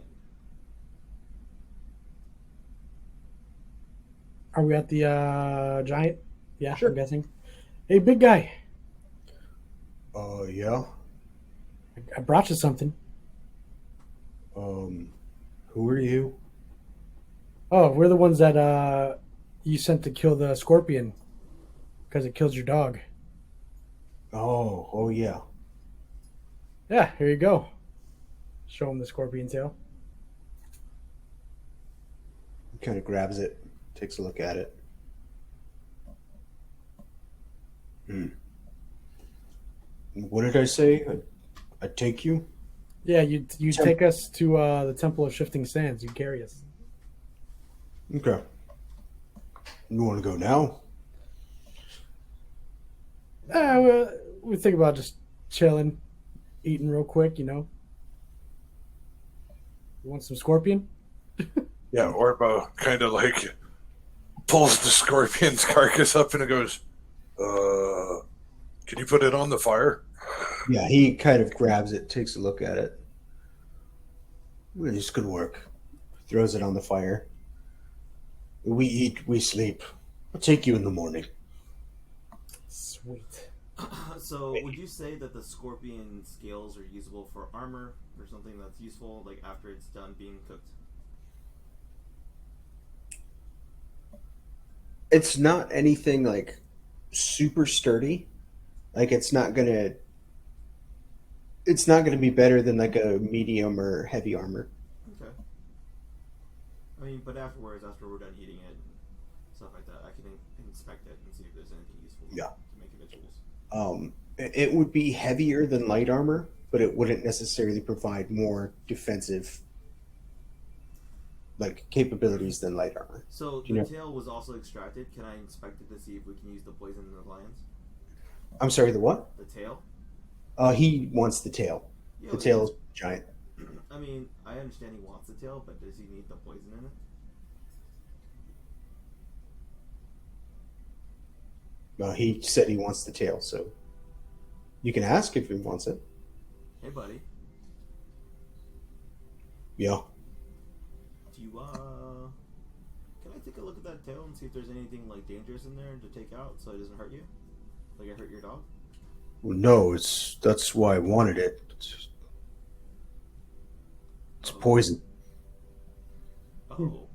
Are we at the giant? Yeah, Sure. I'm guessing. Hey, big guy. Yeah. I brought you something. Who are you? Oh, we're the ones that you sent to kill the scorpion because it killed your dog. Oh yeah. Yeah, here you go. Show him the scorpion tail. He kind of grabs it, takes a look at it. What did I say? I'd take you? Yeah, you take us to the Temple of Shifting Sands. You carry us. Okay. You want to go now? We think about just chilling, eating real quick, you know. You want some scorpion? Yeah, Orbo kind of like pulls the scorpion's carcass up and it goes, can you put it on the fire? Yeah, he kind of grabs it, takes a look at it. Well, this could work. Throws it on the fire. We eat, we sleep. I'll take you in the morning. Sweet. So would you say that the scorpion scales are usable for armor or something that's useful like after it's done being cooked? It's not anything like super sturdy. Like it's not gonna be better than like a medium or heavy armor. Okay. I mean, but afterwards, after we're done eating it and stuff like that, I can inspect it and see if there's anything useful Yeah. to make individuals. It would be heavier than light armor, but it wouldn't necessarily provide more defensive like capabilities than light armor. So You the know- tail was also extracted. Can I inspect it to see if we can use the poison in the lions? I'm sorry, the what? The tail? He wants the tail. Yeah, The we tail is can- giant. I mean, I understand he wants the tail, but does he need the poison in it? He said he wants the tail, so you can ask if he wants it. Hey, buddy. Yeah. Do you, can I take a look at that tail and see if there's anything, like, dangerous in there to take out so it doesn't hurt you? Like I hurt your dog? Well, no, that's why I wanted it. It's poison. Oh.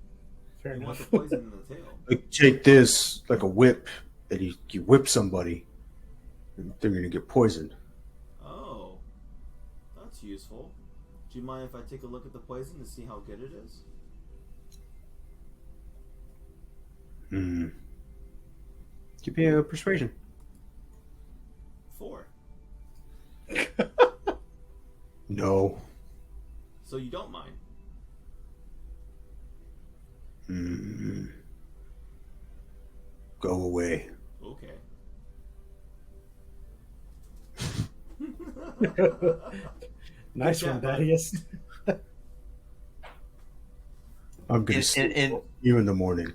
Fair You want enough. the poison in the tail? Like take this like a whip, and you whip somebody, and they're gonna get poisoned. Oh. That's useful. Do you mind if I take a look at the poison to see how good it is? Give me a persuasion. 4. No. So you don't mind? Go away. Okay. Nice Good one, job, bud. Thaddeus. I'm gonna In- see in- you in the morning.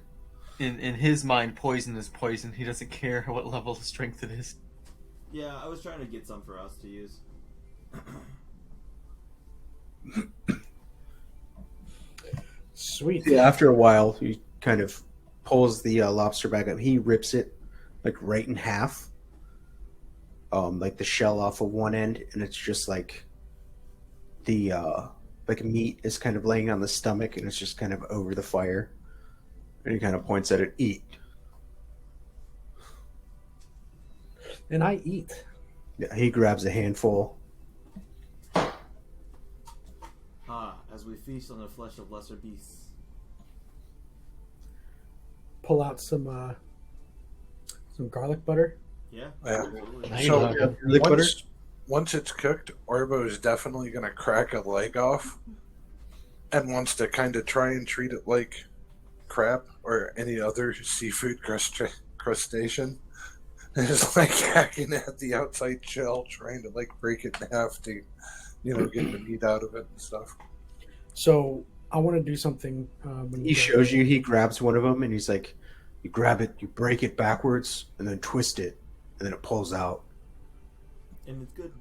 In his mind, poison is poison. He doesn't care what level of strength it is. Yeah, I was trying to get some for us to use. Sweet. Yeah, after a while, he kind of pulls the lobster back up. He rips it like right in half, like the shell off of one end, and it's just like the like meat is kind of laying on the stomach, and it's just kind of over the fire. And he kind of points at it. Eat. And I eat. Yeah, he grabs a handful. As we feast on the flesh of lesser beasts. Pull out some garlic butter. Yeah, Yeah. absolutely. Nice. So Garlic butter. once it's cooked, Orbo is definitely going to crack a leg off and wants to kind of try and treat it like crab or any other seafood crustacean. And it's like hacking at the outside shell, trying to like break it in half to, get the meat out of it and stuff. So I want to do something. When He shows you. He grabs one of them, and he's like, "You grab it, you break it backwards, and then twist it, and then it pulls out." And it's good.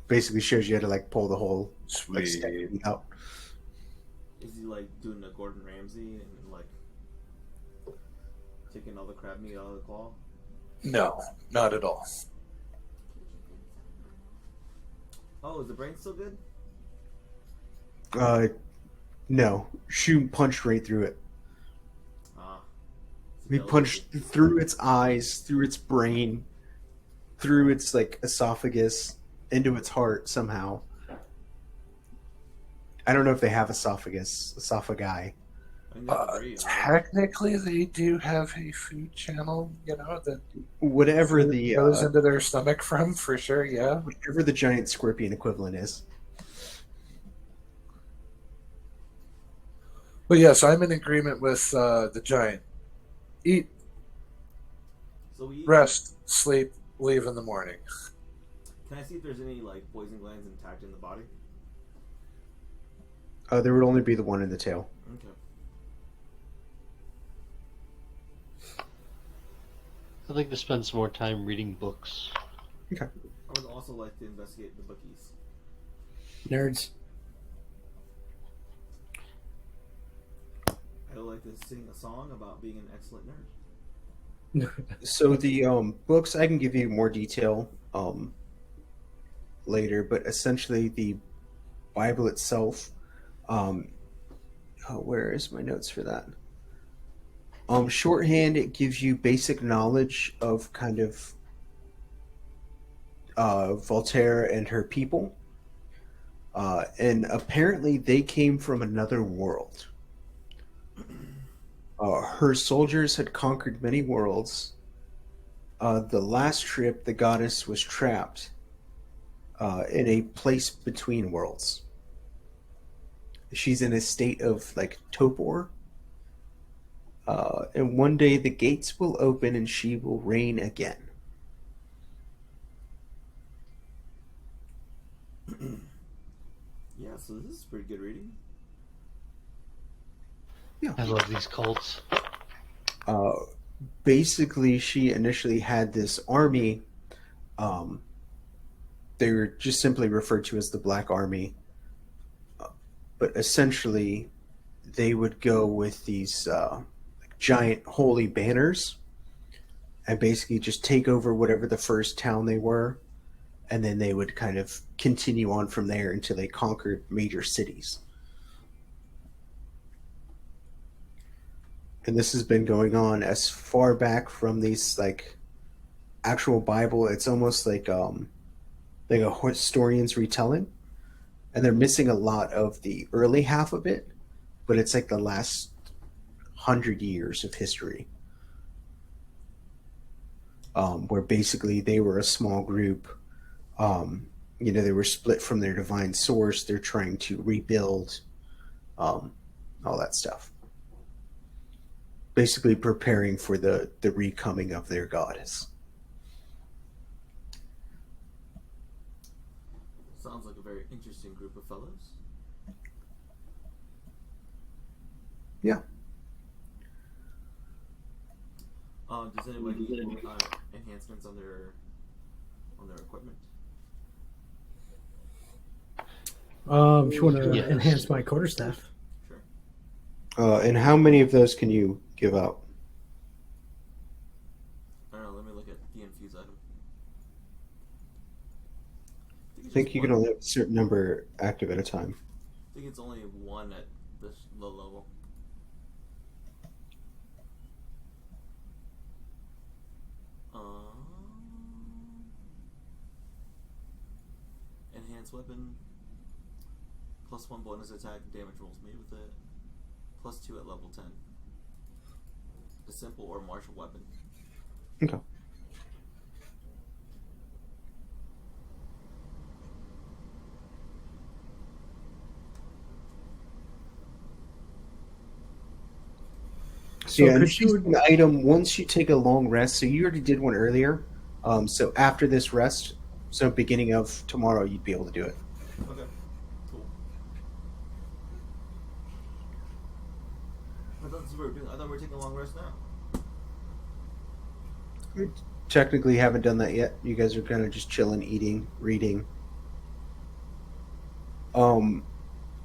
Basically, shows you how to like pull the whole like Sweet. steak out. Is he like doing a Gordon Ramsay and like taking all the crab meat out of the claw? No, not at all. Oh, is the brain still good? No, shoot, punched right through it. Ah. It's We a punched delicacy. through its eyes, through its brain, through its like esophagus, into its heart somehow. I don't know if they have esophagi. I think that's agree, right? Technically, they do have a food channel, that Whatever food goes into their stomach from, for sure, yeah. whatever the giant scorpion equivalent is. But yes, I'm in agreement with the giant. Eat, So we rest, sleep, leave in the morning. Can I see if there's any like poison glands intact in the body? There would only be the one in the tail. Okay. I'd like to spend some more time reading books. I would also like to investigate the bookies. Nerds. I would like to sing a song about being an excellent nerd. So the books, I can give you more detail later, but essentially the Bible itself. Where is my notes for that? Shorthand, it gives you basic knowledge of kind of Voltaire and her people, and apparently they came from another world. Her soldiers had conquered many worlds. The last trip, the goddess was trapped in a place between worlds. She's in a state of like torpor. And one day the gates will open and she will reign again. Yeah, so this is pretty good reading. I love these cults. Uh, Basically, she initially had this army. They were just simply referred to as the Black Army. But essentially, they would go with these like giant holy banners and basically just take over whatever the first town they were. And then they would kind of continue on from there until they conquered major cities. And this has been going on as far back from these like actual Bible. It's almost like a historian's retelling, and they're missing a lot of the early half of it, but it's like the last 100 years of history, where basically they were a small group. They were split from their divine source. They're trying to rebuild, all that stuff. Basically preparing for the recoming of their goddess. Sounds like a very interesting group of fellows. Yeah. Does anybody need enhancements on their equipment? If you want to Yes. enhance my quarterstaff. Sure. And how many of those can you give out? I don't know. Let me look at the infuse item. I think you can only have a certain number active at a time. I think it's only one at this low level. Enhanced weapon. +1 bonus attack and damage rolls made with it. +2 at level 10. A simple or martial weapon. Okay. So yeah, could you- an item once you take a long rest. So you already did one earlier. So after this rest, so beginning of tomorrow, you'd be able to do it. Okay. Cool. I thought this was what we were doing. I thought we were taking a long rest now. We technically haven't done that yet. You guys are kind of just chilling, eating, reading.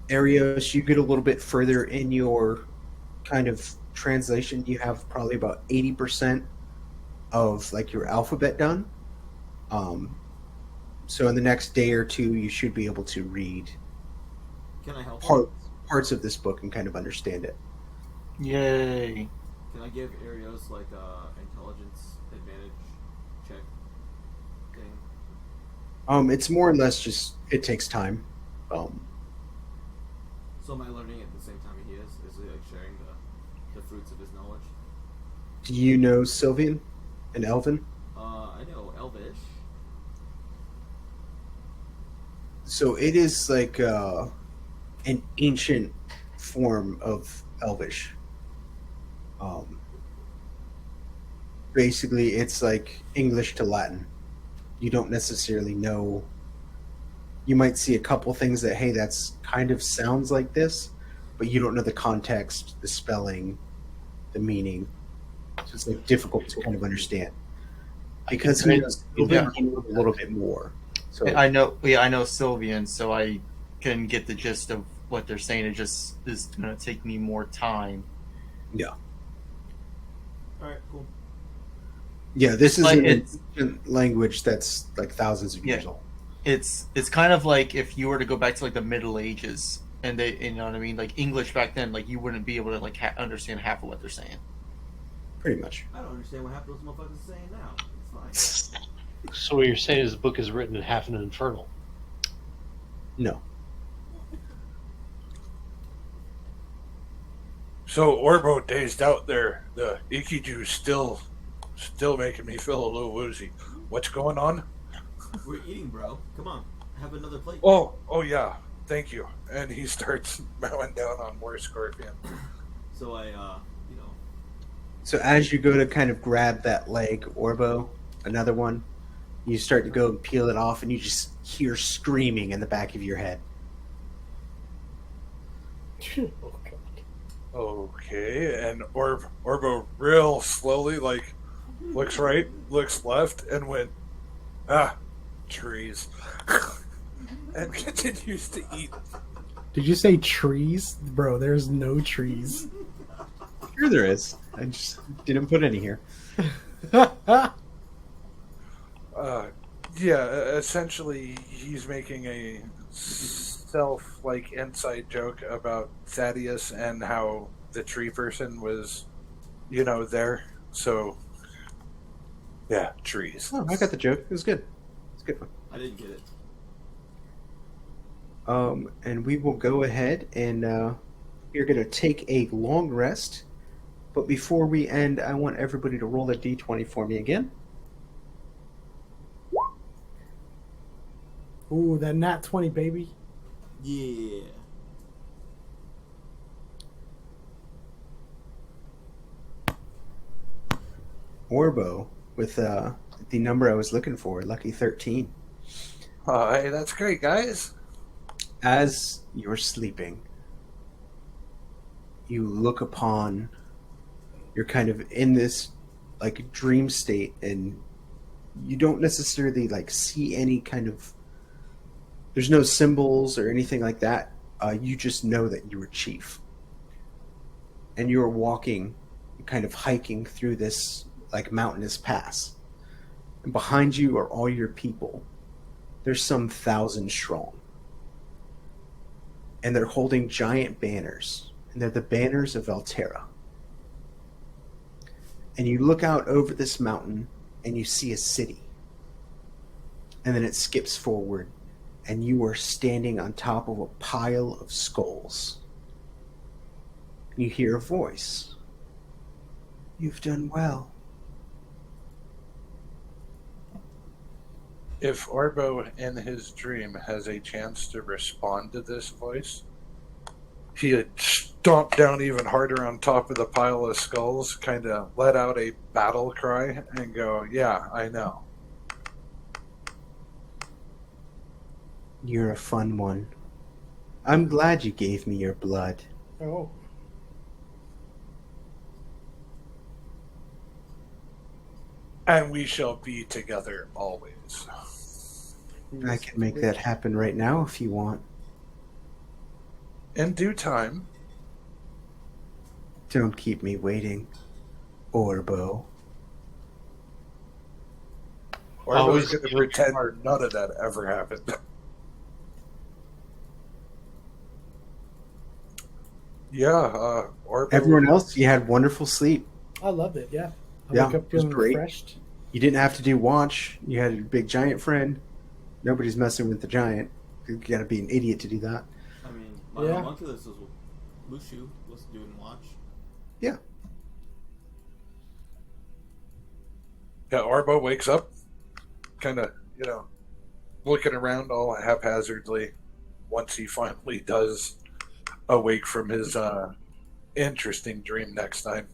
Areas, you get a little bit further in your kind of translation. You have probably about 80% of like your alphabet done. So in the next day or two, you should be able to read Can I help? parts of this book and kind of understand it. Yay. Can I give Arios like intelligence advantage check thing? It's more or less just it takes time. So am I learning at the same time he is? Is he like sharing the fruits of his knowledge? Do you know Sylvian and Elven? I know Elvish. So it is like an ancient form of Elvish. Basically, it's like English to Latin. You don't necessarily know. You might see a couple things that, hey, that's kind of sounds like this, but you don't know the context, the spelling, the meaning. So it's like difficult to kind of understand. Because he knows Sylvian, he knows a little bit more. So I know. Yeah, I know Sylvian, so I can get the gist of what they're saying. It just is going to take me more time. yeah. Alright, cool. Yeah, this is Like, an it's- ancient language that's like thousands of years Yeah. old. It's kind of like if you were to go back to like the Middle Ages, and they, you know what I mean, like English back then, like you wouldn't be able to like understand half of what they're saying. Pretty much. I don't understand what half those motherfuckers are saying now. It's fine. So what you're saying is the book is written in half an infernal. No. So Orbo dazed out there. The Ikiju's still making me feel a little woozy. What's going on? We're eating, bro. Come on. Have another plate. Oh yeah. Thank you. And he starts bowing down on more scorpion. So I, So as you go to kind of grab that leg, Orbo, another one, you start to go and peel it off, and you just hear screaming in the back of your head. Oh, God. Okay, and Orbo real slowly, like, looks right, looks left, and went, trees. And continues to eat. Did you say trees? Bro, there's no trees. Here there is. I just didn't put any here. Yeah, essentially, he's making a self, inside joke about Thaddeus and how the tree person was, there. So, yeah, trees. Oh, I got the joke. It was good. It's a good one. I didn't get it. And we will go ahead and you're going to take a long rest. But before we end, I want everybody to roll a d20 for me again. Ooh, that nat 20, baby. Yeah. Orbo with the number I was looking for, lucky 13. Hey, that's great, guys. As you're sleeping, you look upon, you're kind of in this like dream state, and you don't necessarily like see any kind of. There's no symbols or anything like that. You just know that you were chief, and you were walking, kind of hiking through this like mountainous pass, and behind you are all your people. There's some 1,000 strong, and they're holding giant banners, and they're the banners of Altera. And you look out over this mountain, and you see a city, and then it skips forward, and you are standing on top of a pile of skulls. You hear a voice. You've done well. If Orbo in his dream has a chance to respond to this voice, he'd stomp down even harder on top of the pile of skulls, kind of let out a battle cry, and go, "Yeah, I know." You're a fun one. I'm glad you gave me your blood. Oh, And we shall be together always. I can make that happen right now if you want. In due time. Don't keep me waiting, Orbo. Orbo's Always going to do your pretend part. none of that ever happened. Yeah, Orbo. Everyone else, you had wonderful sleep. I loved it. Yeah, I Yeah, woke up it was feeling great. refreshed. You didn't have to do watch. You had a big giant friend. Nobody's messing with the giant. You gotta be an idiot to do that. I mean, my Yeah. homunculus was Mushu was doing watch. Yeah. Yeah, Orbo wakes up, kind of, looking around all haphazardly once he finally does awake from his interesting dream next time.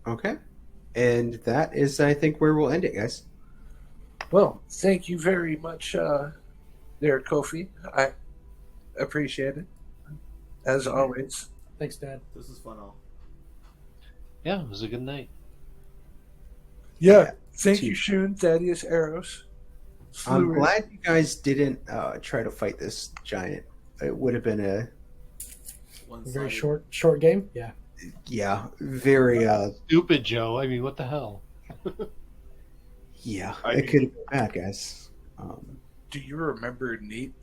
Okay. And that is, I think, where we'll end it, guys. Well, thank you very much, there, Kofi. I appreciate it, as always. Thanks, Dad. This is fun. All. Yeah, it was a good night. Yeah, thank Two. you, Shun, Thaddeus, Eros. I'm Slewers. glad you guys didn't try to fight this giant. It would have been a, One A very short game. Yeah. very, Stupid Joe. I mean, what the hell? yeah, I it mean- could have been bad, guys. Do you remember Neat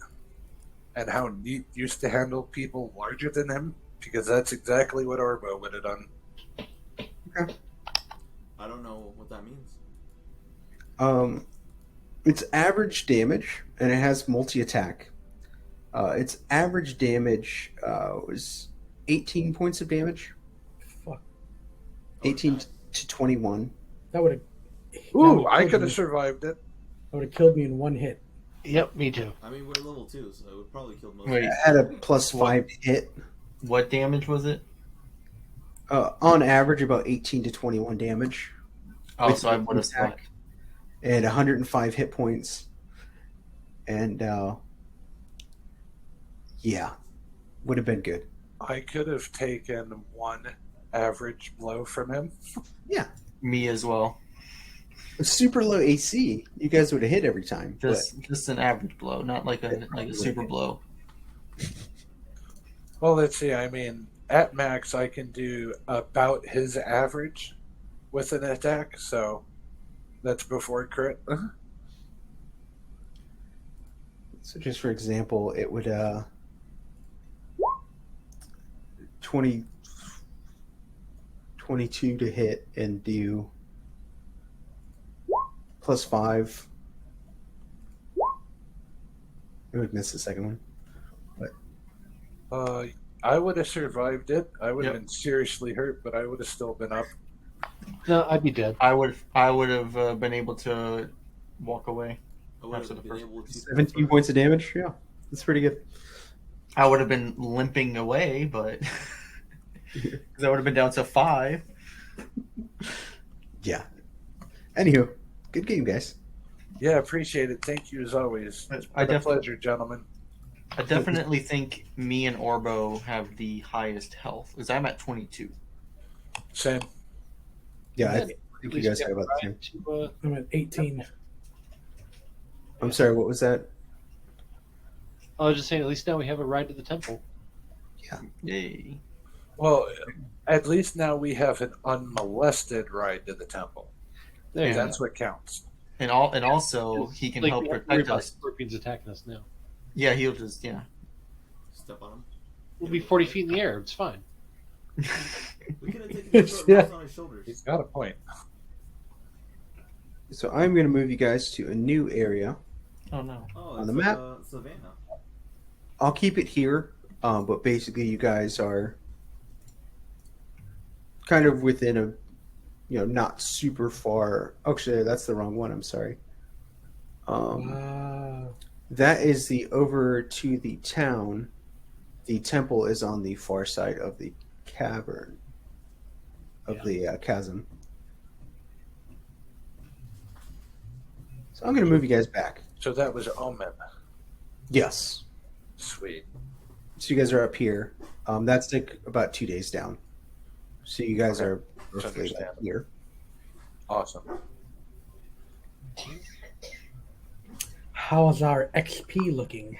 and how Neat used to handle people larger than him? Because that's exactly what Orbo would have done. I don't know what that means. It's average damage, and it has multi-attack. Its average damage was 18 points of damage. Fuck. 18 to 21. That would have. Ooh, I could have survived it. That would have killed me in one hit. Yep, me too. I mean, we're level 2, so it would probably kill most. Wait. It had a +5 hit. What damage was it? On average, about 18 to 21 damage. Oh, With so I would have attack. thought. And 105 hit points. And, yeah, would have been good. I could have taken one average blow from him. Me as well. A super low AC, you guys would have hit every time. Just an average blow, not like a super blow. Well, let's see. I mean, at max, I can do about his average with an attack, so that's before crit. So just for example, it would 20 22 to hit and do +5. It would miss the second one. I would have survived it. I would have Yep. been seriously hurt, but I would have still been up. No, I'd be dead. I would have been able to walk away. I would After have the been first- able to. 17 points of damage. Yeah, that's pretty good. I would have been limping away, but because I would have been down to 5. Yeah. Anywho, good game, guys. Yeah, appreciate it. Thank you as always. It's I been a definitely- pleasure, gentlemen. I definitely think me and Orbo have the highest health, because I'm at 22. Same. Yeah, I Yeah, think at you least guys we have have about a the same. ride to, I'm at 18. I'm sorry, what was that? I was just saying, at least now we have a ride to the temple. Yay. Well, at least now we have an unmolested ride to the temple. There you And- go. That's what counts. And also, he can Like, help we don't have to worry protect about us. scorpions attacking us now. Yeah, he'll just, yeah. Step on him. We'll be 40 feet in the air. It's fine. We could have taken the short Yeah. rest on his shoulders. He's got a point. So I'm going to move you guys to a new area. Oh, no. Oh, On it's the like map? Savannah. I'll keep it here, but basically you guys are kind of within a, not super far. Actually, that's the wrong one. I'm sorry. Wow. That is the over to the town. The temple is on the far side of the cavern, of the chasm. So I'm going to move you guys back. So that was Omen. Yes. Sweet. So you guys are up here. That's like about 2 days down. So you guys Okay. are roughly like understandable. here. Awesome. How's our XP looking?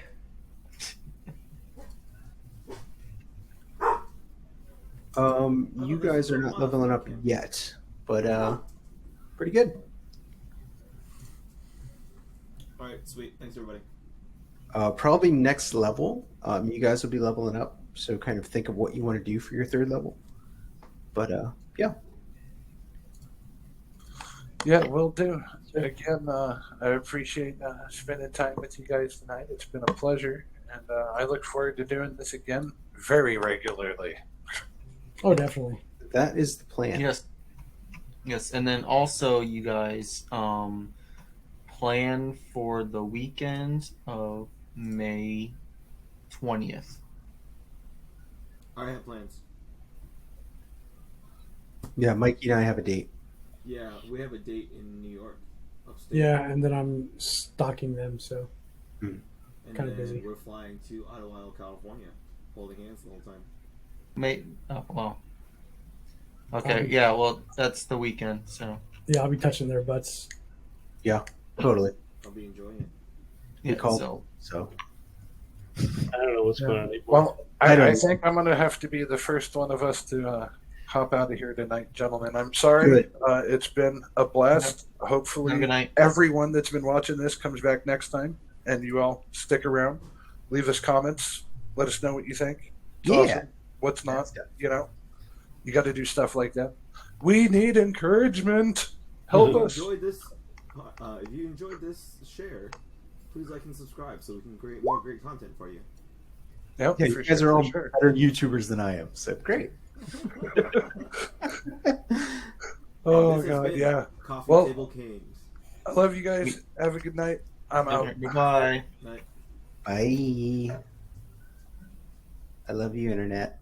You guys are not leveling up yet, but pretty good. All right, sweet. Thanks, everybody. Probably next level, you guys will be leveling up. So kind of think of what you want to do for your third level. But yeah. Yeah, will do. Again, I appreciate spending time with you guys tonight. It's been a pleasure, and I look forward to doing this again very regularly. Oh, definitely. That is the plan. Yes. Yes, and then also you guys plan for the weekend of May 20th. I have plans. Yeah, Mikey and I have a date. Yeah, we have a date in New York, upstate. Yeah, and then I'm stalking them, so And kinda then busy. we're flying to Idlewild, California, holding hands the whole time. May well. Okay, yeah, well that's the weekend, so yeah, I'll be touching their butts. Totally. I'll be enjoying it. We yeah, called. so So I don't know what's going on anymore. Well, I I don't- think I'm going to have to be the first one of us to hop out of here tonight, gentlemen. I'm sorry. Good. It's been a blast. have a Hopefully, good night. everyone that's been watching this comes back next time, and you all stick around. Leave us comments. Let us know what you think. It's yeah. awesome. What's not, you got to do stuff like that. We need encouragement. Help If you us. enjoyed this, if you enjoyed this share, please like and subscribe so we can create more great content for you. Yep, Yeah, for you guys sure, are all for sure. better YouTubers than I am. So great. Oh, This has God, been yeah. Coffee Well- Table Kings. I love you guys. Have a good night. I'm out. Goodbye. Night. Bye. I love you, Internet.